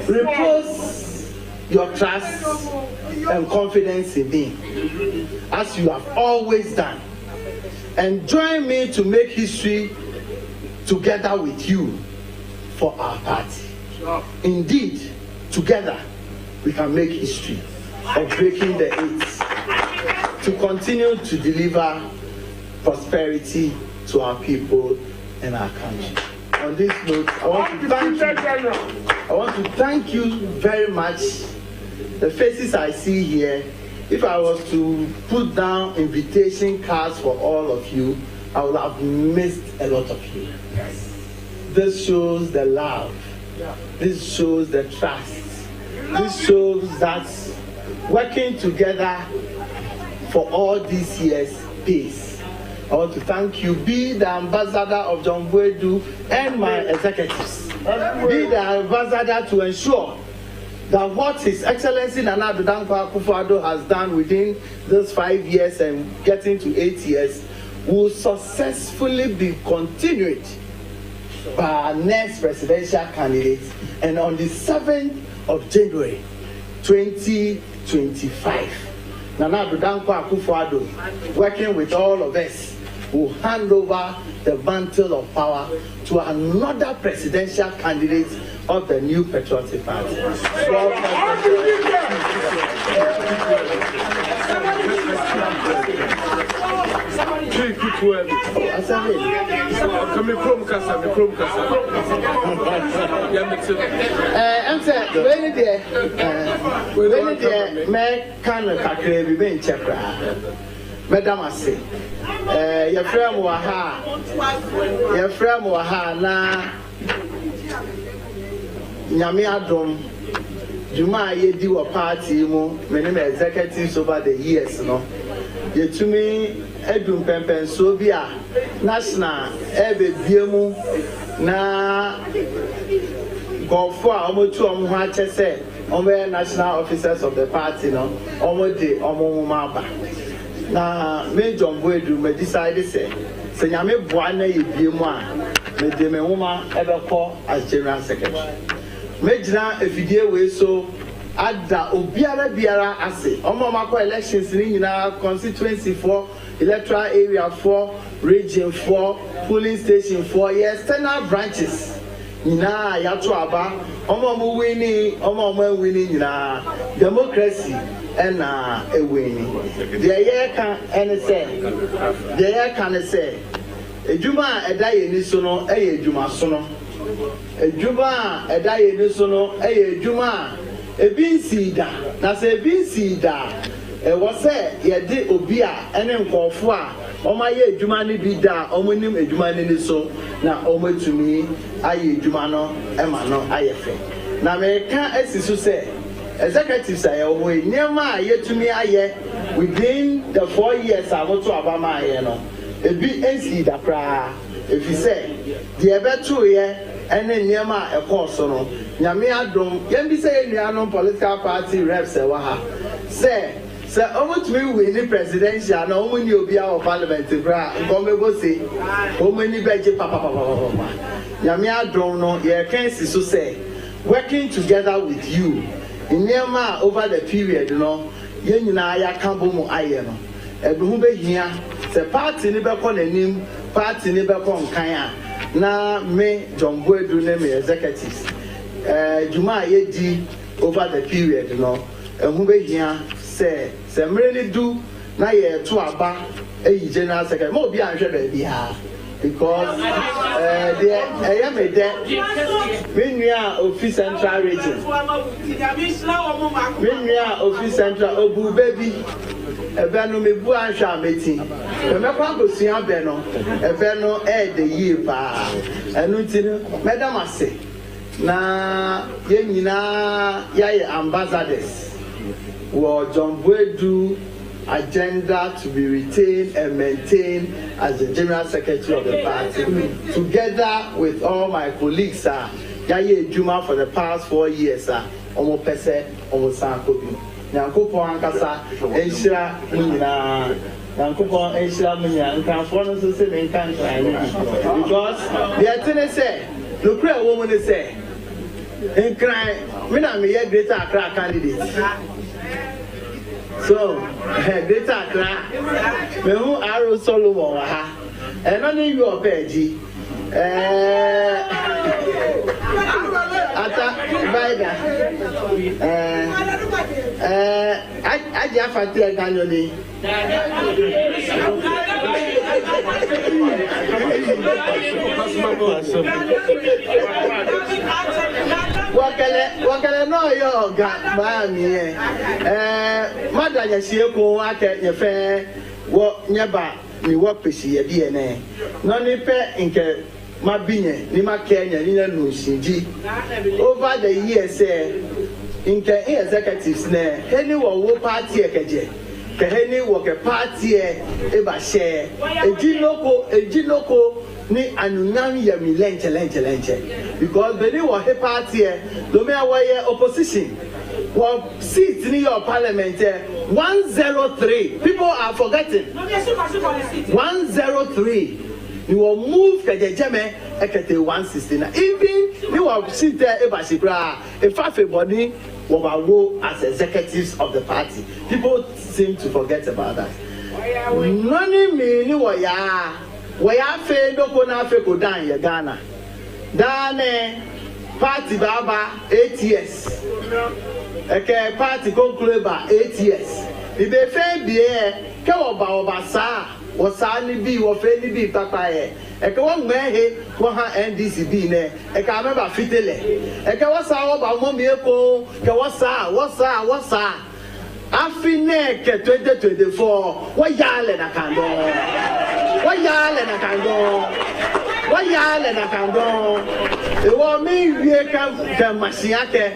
Repose your trust and confidence in me, as you have always done, and join me to make history together with you for our party. Indeed, together we can make history of breaking the 8s to continue to deliver prosperity to our people and our country. On this note, I want to thank you very much. The faces I see here, if I was to put down invitation cards for all of you, I would have missed a lot of you. This shows the love. This shows the trust. This shows that working together for all these years pays. I want to thank you. Be the ambassador of John Boadu'S and my executives. Be the ambassador to ensure that what His Excellency Nana akufo-addo has done within these 5 years and getting to 8 years will successfully be continued by our next presidential candidate, and on the 7th of January 2025, Nana akufo-addo, working with all of us, will hand over the mantle of power to another presidential candidate of the New Patriotic Party. Madam Ase, your friend Waha, na Nyame Adom, Juma Yedi wa party mo, many executives over the years, no. Yetumi Edum Pempen Sobia, National Ebe Biemu, na Gofwa, Omo tu Omo Hachese, Omo national officers of the party, no, Omo de Omo Maba. Na me John Boadu'S me decide say nyame boa na ye biemu a me de me homa ebekọ as general secretary. Me gina efidie we so ada obiara ase omo makọ elections ni nyina constituency for electoral area for region for polling station for external branches nyina yato aba omo winning nyina democracy and a winning. The year can say, a Juma a day in Nisono, a Juma sono, a Juma a day in Nisono, a Juma, a bean seeder, that's a bean seeder. It was said, ye did Obia and then for four, oh my ye Jumani be da, omonim a Jumani so, now omo to me, aye Jumano, Emano, aye. Now, me can't as you say. Executives say, oh, we never yet to me, aye, within the 4 years I want to Abama, a bit NC da pra. If you say, the ever 2 year, and then Yama a course, no, Yamia don't, Yambi say, no political party reps, say, almost we win the presidential, no one you'll be our parliament, bra, and come go say, how many budget papa, Yamia don't know, yeah, can't see so say. working together with you in Myanmar over the period, you know, yenina ya kambo mu aye no. Ebihu be hia se party ni be ko nanim, party ni be ko nkan a na me John Boadu'S ne me executives. Juma ye di over the period, you know. Ehu be hia se mreni do na ye to aba eyi general secretary. Mo bi anhwe ba bi ha. Because the Minya Office Central Region, Minya Office Central Obu Baby, a Beno Mebu and Shameti, the Mapako Sia Beno, a Beno Ed the year, and Madam Asse. Na Yenina Yaya ambassadors were John Boadu'S agenda to be retained and maintained as the General Secretary of the party, together with all my colleagues, Yaye Juma for the past 4 years, Omo Pese, Omo Sankobi. Nyankopon ankasa enhyira munyina. Nyankopon enhyira munyina. Nkanfo no so se me nkan try because the thing say, no pray woman say, nkran me na me ye greater Accra candidate. So, Greater Accra, me who Arrow Solomon ha, and only you are Peggy. Ata Bida. Agyapong Ganoni. Wakele no yoga mami mada ya sieko ake nyefe wo nyeba ni wo pesi ye bi ene no ni pe nke mabinye ni makenya ni na nusinji over the years nke executives ne heni wo party ekeje ke heni wo ke party e ba share ejinoko ni anunan yami lenche because the new party do me away opposition well seats in your parliament 103 people are forgetting 103 you will move kejeme ekete 160 even you will sit there ebashikra if body wo as executives of the party. People seem to forget about that. None me ni wa fe doko na fe ko dan ye Ghana. Dan party baba 8 years. Eke party conclude ba 8 years. Bi be fe bie ke oba sa wo sa ni bi wo fe ni bi papa ye. Eke wo ngwe wo ha NDC bi ne. Eke ameba fitele. Eke wo sa wo ba mo mi eko ke wo sa. Afine ke 2024 wo yale na kando. Ewo mi wie ka masiake.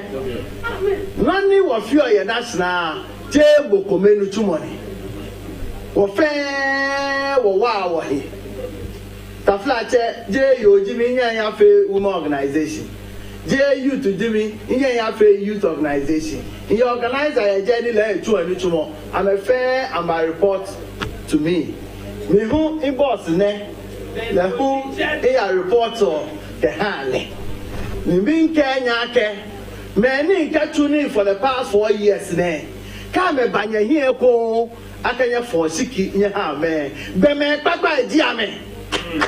Nani wo fio ye national je bokomenu tumoni. Wo fe wo wa he. Taflache je yoji mi nya ya fe women organization. Je youth Jimmy, nya ya fe youth organization. In your organizer a journey le tu anu tumo. I'm a fair and my report to me. Me who in boss ne le who a reporter ke hale. Me bin Kenya ke me ni ka tuni for the past 4 years ne. Ka me banya hie ko akanya for siki nya ha me. Be me papa di ame.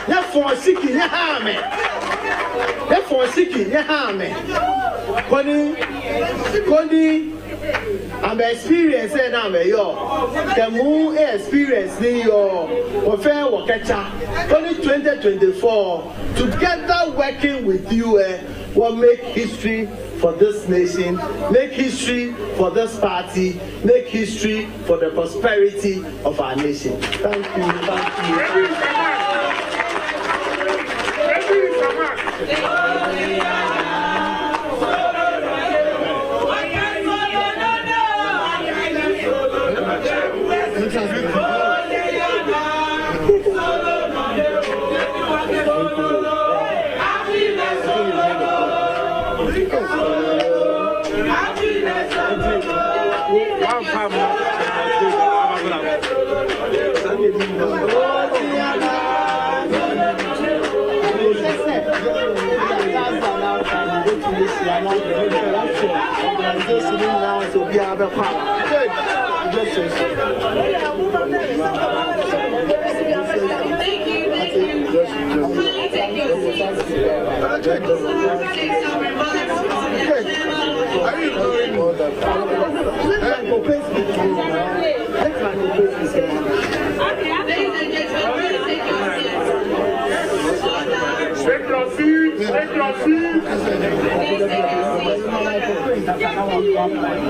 Ya for siki nya ha me. Ya for siki nya ha me. Koni I'm experiencing now me yo. The moon experience ni yo. Ofe wakacha. Only 2024 together working with you will make history for this nation, make history for this party, make history for the prosperity of our nation. Thank you.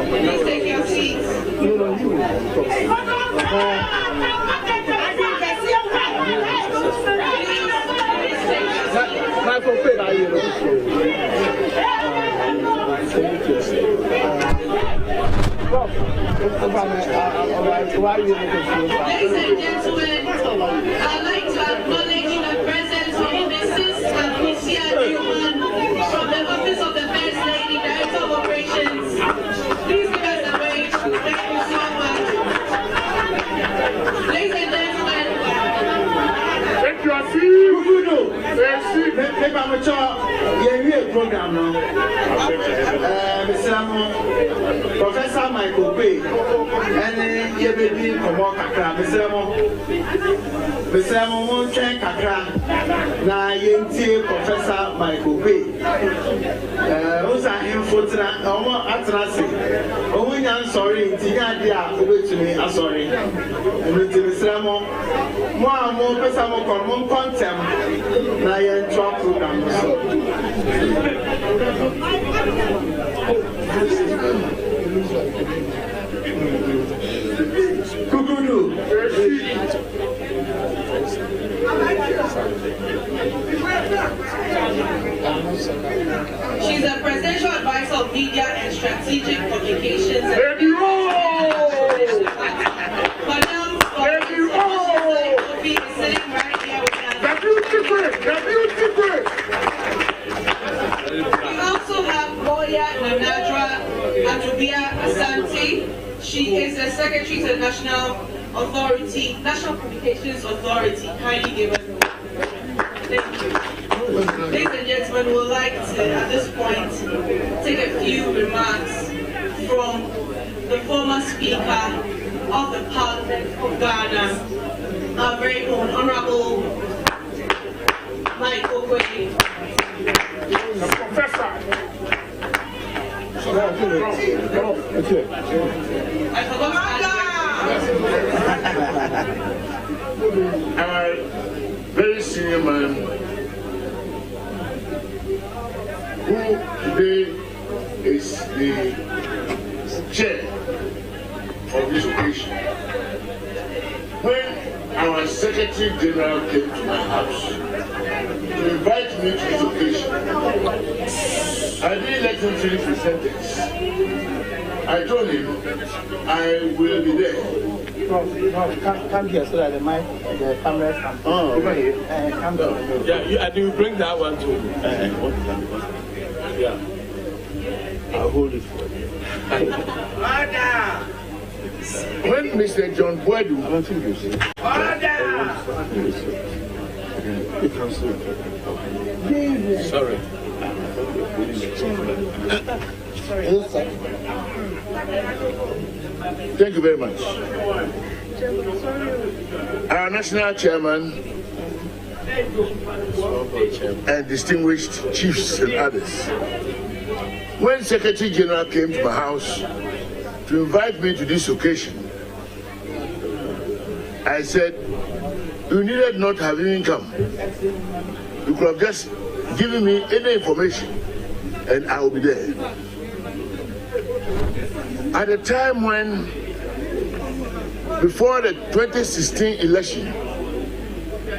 Please take your seats. Ladies and gentlemen, I'd like to acknowledge the presence of Mrs. Akufo-Addo from the Office of the First Lady, Director of Operations. Please give us a wave. Thank you so much. Ladies and gentlemen, Take your seat. Program now. Professor Michael Bay, and you baby come on kakra. Mr. Monsen kakra. Na yenti Professor Michael Bay. Osa infotra, omo atrasi. Omo nyan sorry, ntinya dia obetumi asori. Mr. Mo pesa mo kon contem na yentwa program so. Kukudu. she's a presidential advisor of media and strategic communications. Madam, is sitting right here with us. We also have Boya Nanadra Atubia Asante. She is the Secretary to the National Communications Authority. Kindly give us a word. Thank you. Ladies and gentlemen, we would like to, at this point, take a few remarks from the former Speaker of the Parliament of Ghana, our very own Honorable Mike Okwe. Professor. I forgot a very senior man who today is the chair of this occasion. When our Secretary General came to my house to invite me to this occasion, I didn't let him finish the sentence. I told him I will be there. Come here so that the cameras can. Oh, over here. Come down. Yeah, and you bring that one too. Yeah. I'll hold it for you. When Mr. John Boadu'S, I don't think you see. Sorry. thank you very much. Our national chairman and distinguished chiefs and others. When Secretary General came to my house to invite me to this occasion, I said, you needed not have even come. You could have just given me any information and I will be there. At a time when, before the 2016 election,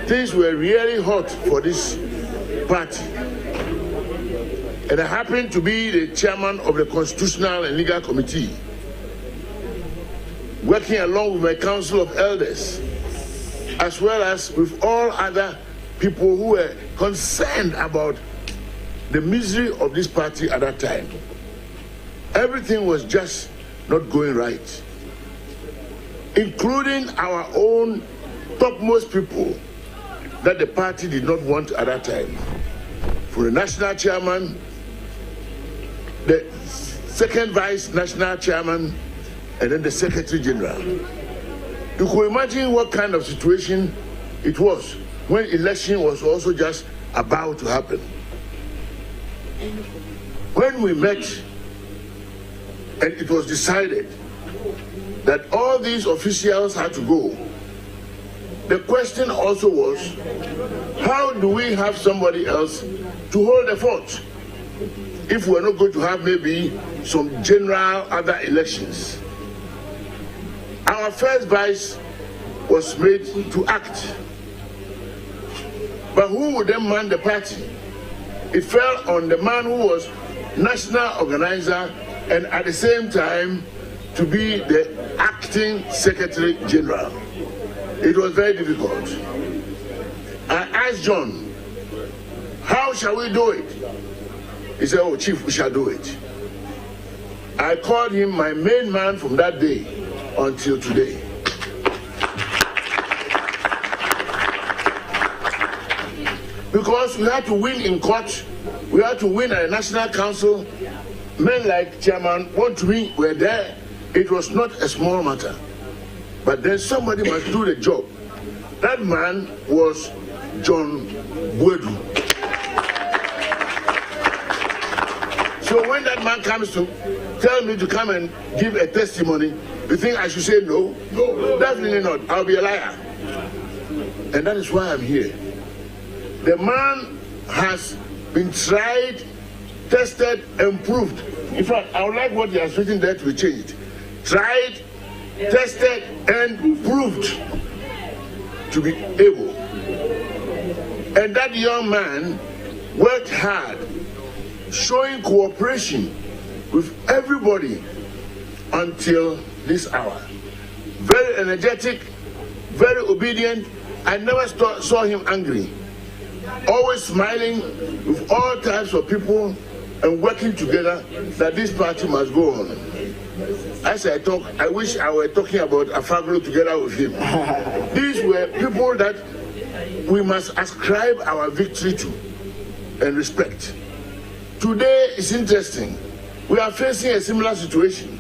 things were really hot for this party. And I happened to be the chairman of the Constitutional and Legal Committee, working along with my council of elders, as well as with all other people who were concerned about the misery of this party at that time. Everything was just not going right, including our own topmost people that the party did not want at that time. From the national chairman the second vice national chairman, and then the secretary general. You could imagine what kind of situation it was when election was also just about to happen. When we met and it was decided that all these officials had to go, the question also was, how do we have somebody else to hold the fort if we're not going to have maybe some general other elections? Our first vice was made to act. But who would then man the party? It fell on the man who was national organizer and at the same time to be the acting secretary general. It was very difficult. I asked John, how shall we do it? He said, oh, Chief, we shall do it. I called him my main man from that day until today. Because we had to win in court, we had to win at the National Council. Men like Chairman Boadu'S were there. It was not a small matter. But then somebody must do the job. That man was John Boadu'S. So when that man comes to tell me to come and give a testimony, you think I should say no? No, definitely not. I'll be a liar. And that is why I'm here. The man has been tried, tested, and proved. In fact, I would like what he has written there to be changed. Tried, tested, and proved to be able. And that young man worked hard, showing cooperation with everybody until this hour. Very energetic, very obedient. I never saw him angry. Always smiling with all types of people and working together that this party must go on. As I talk, I wish I were talking about Afaglo together with him. These were people that we must ascribe our victory to and respect. Today is interesting. We are facing a similar situation.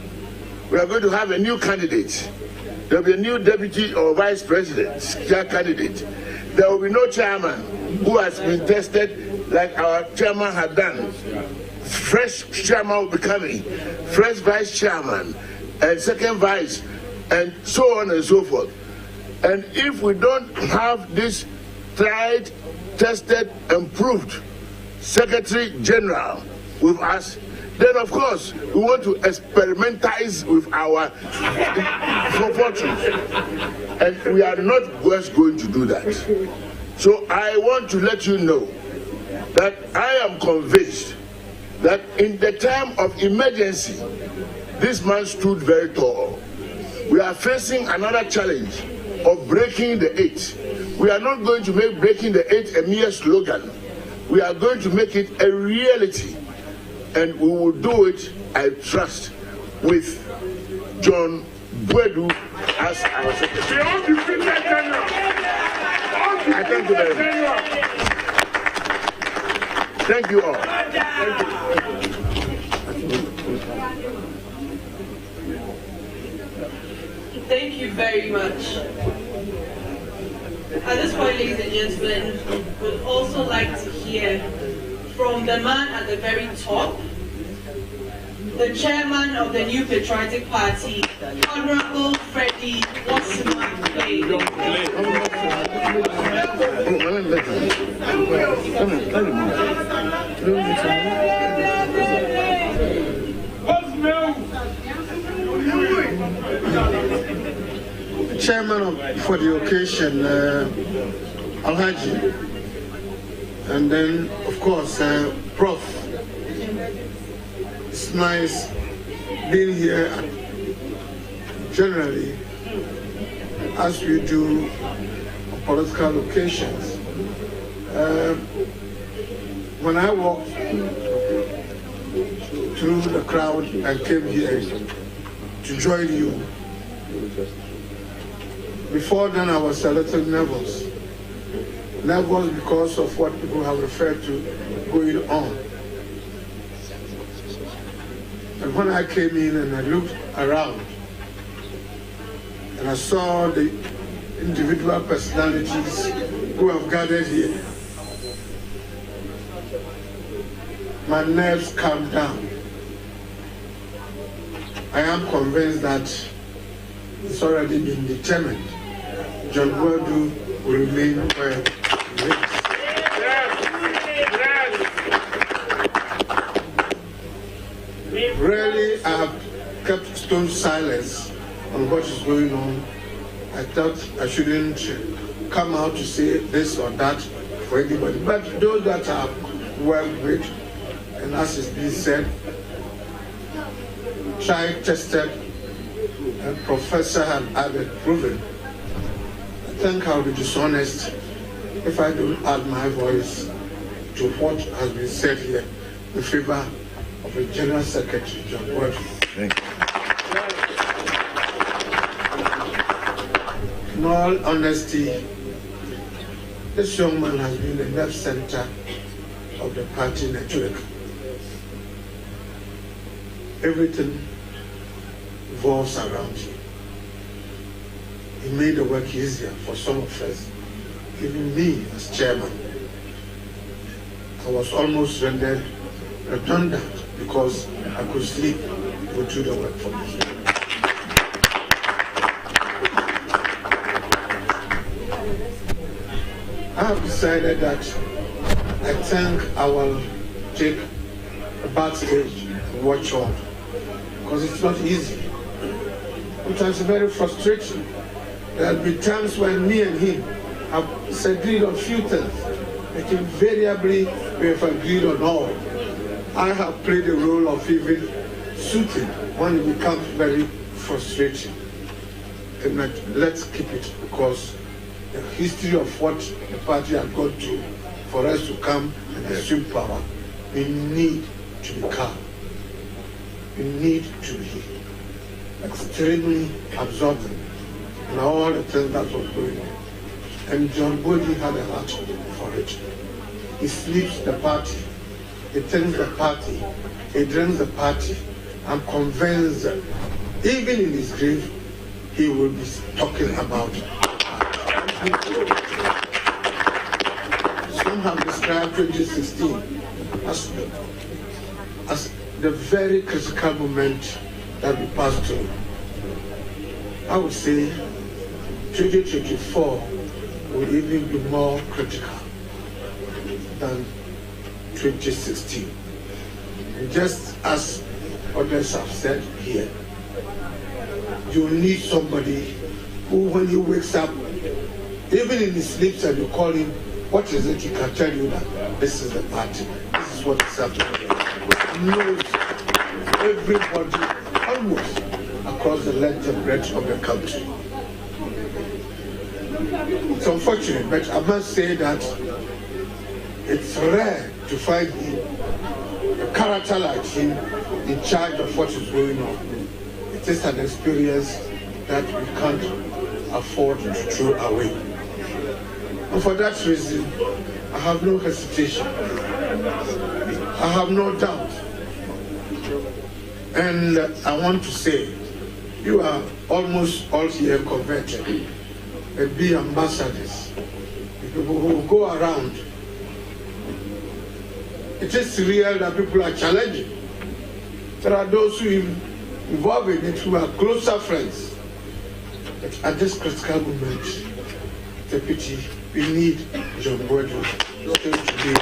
We are going to have a new candidate. There will be a new deputy or vice president candidate. There will be no chairman who has been tested like our chairman had done. Fresh chairman will be coming, fresh vice chairman, and second vice, and so on and so forth. And if we don't have this tried, tested, and proved Secretary General with us, then of course we want to experimentize with our fortunes. And we are not just going to do that. So I want to let you know that I am convinced that in the time of emergency, this man stood very tall. We are facing another challenge of breaking the 8. We are not going to make breaking the 8 a mere slogan. We are going to make it a reality. And we will do it, I trust, with John Boadu'S as our secretary. I thank you very much. Thank you all. Thank you very much. At this point, ladies and gentlemen, we'd also like to hear from the man at the very top, the chairman of the New Patriotic Party, Honorable Freddie Osman-Clay. Chairman for the occasion, Alhaji, and then of course Prof. It's nice being here generally as we do on political occasions. When I walked through the crowd and came here to join you, before then I was a little nervous. Nervous because of what people have referred to going on. And when I came in and I looked around, and I saw the individual personalities who have gathered here, my nerves calmed down. I am convinced that it's already been determined. John Boadu will remain where he is. Rarely I have kept stone silence on what is going on. I thought I shouldn't come out to say this or that for anybody. But those that are well with, and as is being said, tried, tested, and Professor had added, proven. I think I'll be dishonest if I don't add my voice to what has been said here in favor of the General Secretary, John Boadu. Thank you. In all honesty, this young man has been the nerve center of the party network. Everything revolves around him. He made the work easier for some of us, even me as chairman. I was almost rendered redundant because I could sleep or do the work for me. I have decided that I think I will take a backstage and watch on, because it's not easy. Sometimes it's very frustrating. There'll be times when me and him have disagreed on few things, but invariably we have agreed on all. I have played the role of even soothing when it becomes very frustrating. And let's keep it, because the history of what the party has gone through for us to come and assume power, we need to be calm. We need to be extremely observant in all the things that was going on. And John Boadu had a heart for it. He sleeps the party, he thinks the party, he drinks the party. I'm convinced that even in his grave, he will be talking about it. Some have described 2016 as the very critical moment that we passed through. I would say 2024 will even be more critical than 2016. And just as others have said here, you need somebody who, when he wakes up, even in his sleeps, and you call him, what is it? He can tell you that this is the party, this is what is happening. He knows everybody almost across the length and breadth of the country. It's unfortunate, but I must say that it's rare to find a character like him in charge of what is going on. It is an experience that we can't afford to throw away. And for that reason, I have no hesitation. I have no doubt. And I want to say, you are almost all here converted and be ambassadors. People who go around. It is real that people are challenging. There are those who involved in it who are closer friends. But at this critical moment, Deputy, we need John Boadu to be.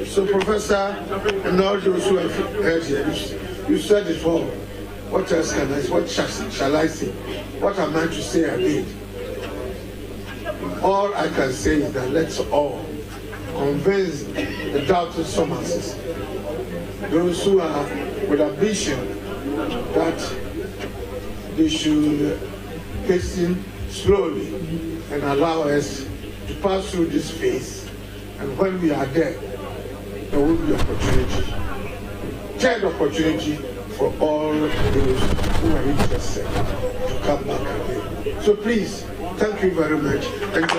So, Professor, and all those who have heard here, you said it all. What else can I say? What shall I say? What am I to say again? All I can say is that let's all convince the doubting Thomases, those who are with ambition, that they should hasten slowly and allow us to pass through this phase. And when we are there, there will be opportunity, third opportunity for all those who are interested to come back again. So please, thank you very much. Thank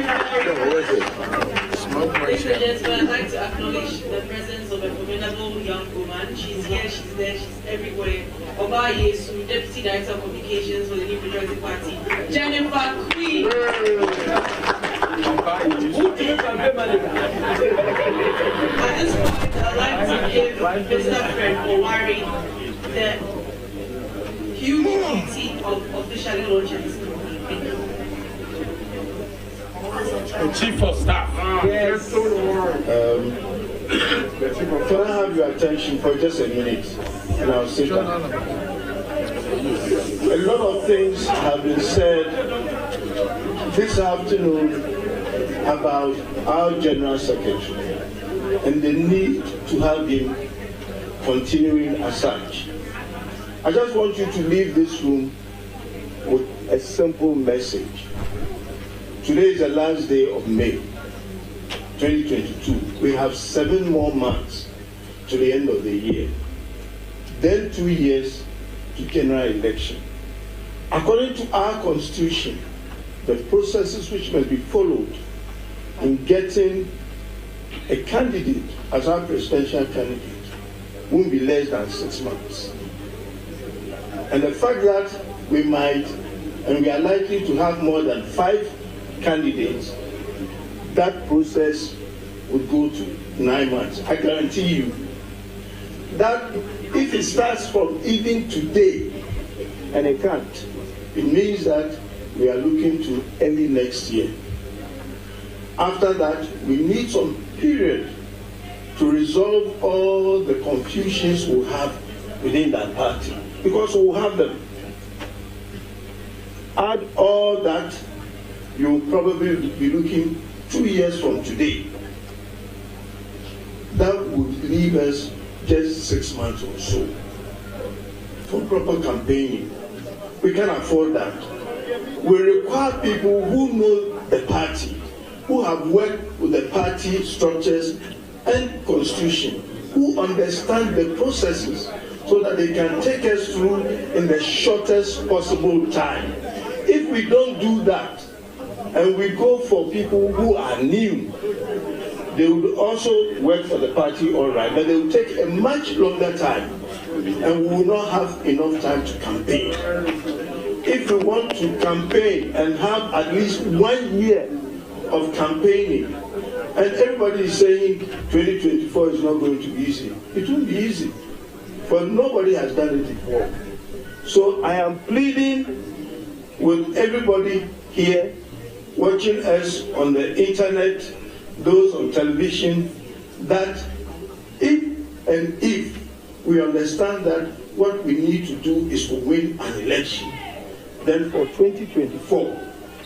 you. Ladies and gentlemen, I'd like to acknowledge the presence of a formidable young woman. She's here, she's there, she's everywhere. Oba Yesu, Deputy Director of Communications for the New Patriotic Party. Jennifer Queen. At this point, I'd like to give Mr. Fred Owari the huge duty of officially launching this campaign. The Chief of Staff. Yes. Can I have your attention for just a minute? And I'll sit down. A lot of things have been said this afternoon about our General Secretary and the need to have him continuing as such. I just want you to leave this room with a simple message. Today is the last day of May 2022. We have 7 more months to the end of the year. Then 2 years to general election. According to our constitution, the processes which must be followed in getting a candidate as our presidential candidate won't be less than 6 months. And the fact that we might, and we are likely to have more than 5 candidates, that process would go to 9 months. I guarantee you that if it starts from even today, and it can't, it means that we are looking to early next year. After that, we need some period to resolve all the confusions we have within that party, because we will have them. Add all that, you'll probably be looking 2 years from today. That would leave us just 6 months or so for proper campaigning. We can't afford that. We require people who know the party, who have worked with the party structures and constitution, who understand the processes so that they can take us through in the shortest possible time. If we don't do that, and we go for people who are new, they will also work for the party all right, but they will take a much longer time, and we will not have enough time to campaign. If we want to campaign and have at least 1 year of campaigning, and everybody is saying 2024 is not going to be easy, it won't be easy, but nobody has done it before. So I am pleading with everybody here watching us on the internet, those on television, that if we understand that what we need to do is to win an election, then for 2024,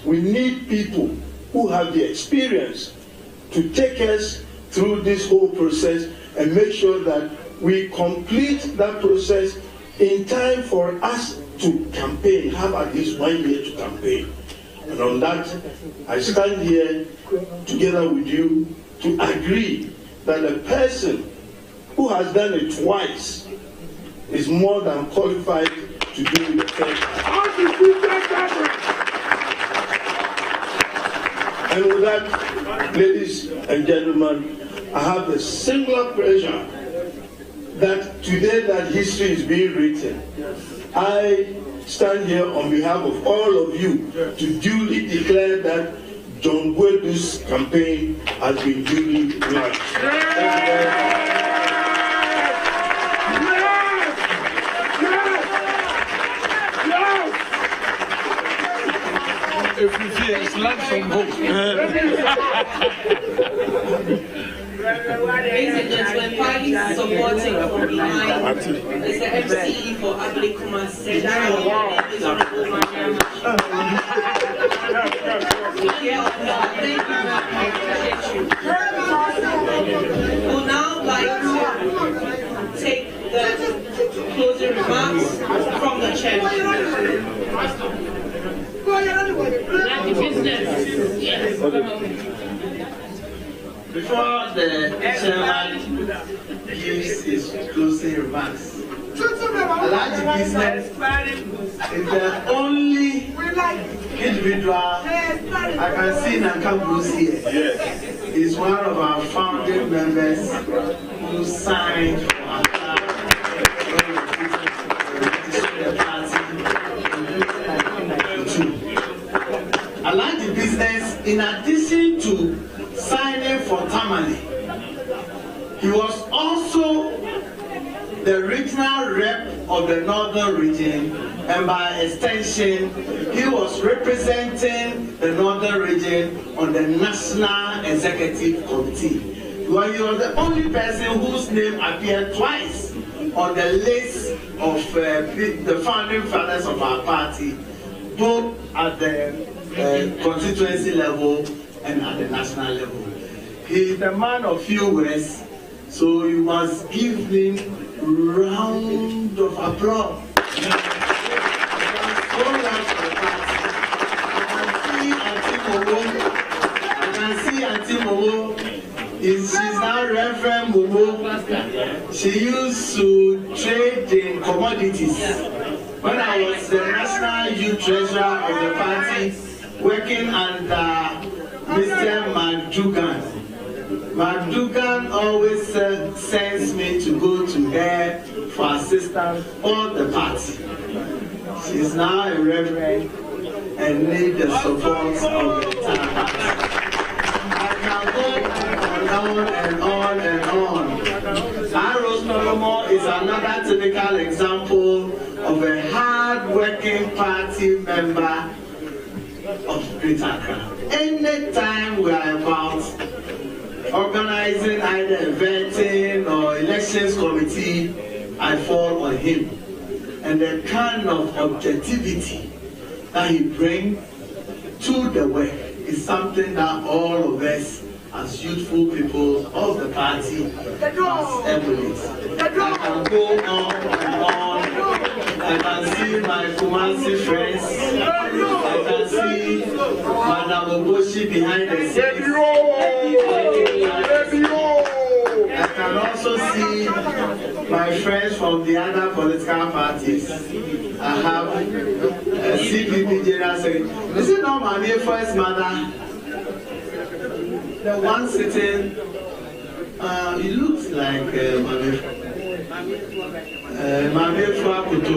we need people who have the experience to take us through this whole process and make sure that we complete that process in time for us to campaign, have at least 1 year to campaign. And on that, I stand here together with you to agree that a person who has done it twice is more than qualified to do it the third time. And with that, ladies and gentlemen, I have the singular pleasure that today that history is being written. I stand here on behalf of all of you to duly declare that John Boadu'S campaign has been duly launched. If you see it's lunch from home. Ladies and gentlemen, parties supporting from behind is the MC for Agyapong said is Honorable Mariam. Thank you very much. We'll now like to take the closing remarks from the chairman. Before the chairman gives his closing remarks, large business is the only individual I can see Nakambu's here. Yes. He's one of our founding members who signed for our party in 1992. I like the business. In addition to signing for Tamale, he was also the regional rep of the northern region, and by extension, he was representing the northern region on the National Executive Committee. Well, he was the only person whose name appeared twice on the list of the founding fathers of our party, both at the constituency level and at the national level. He is a man of few words, so you must give him round of applause. I can see Auntie Momo. She's now Reverend Momo. She used to trade in commodities. When I was the National Youth Treasurer of the party, working under Mr. Madugan. Madugan always sends me to go to her for assistance on the party. She's now a reverend and need the support of the entire party. I can go on and on and on. Rose Nolomo is another typical example of a hard-working party member of Greater Accra. Anytime we are about organizing either eventing or elections committee, I fall on him. And the kind of objectivity that he brings to the work is something that all of us as youthful people of the party must emulate. I can go on and on. I can see my Kumasi friends. I can see Madam Oboshi behind the scenes. I can also see my friends from the other political parties. I have a CPP General Secretary. Is it not my first mother? The one sitting, it looks like Mame Fuakuto.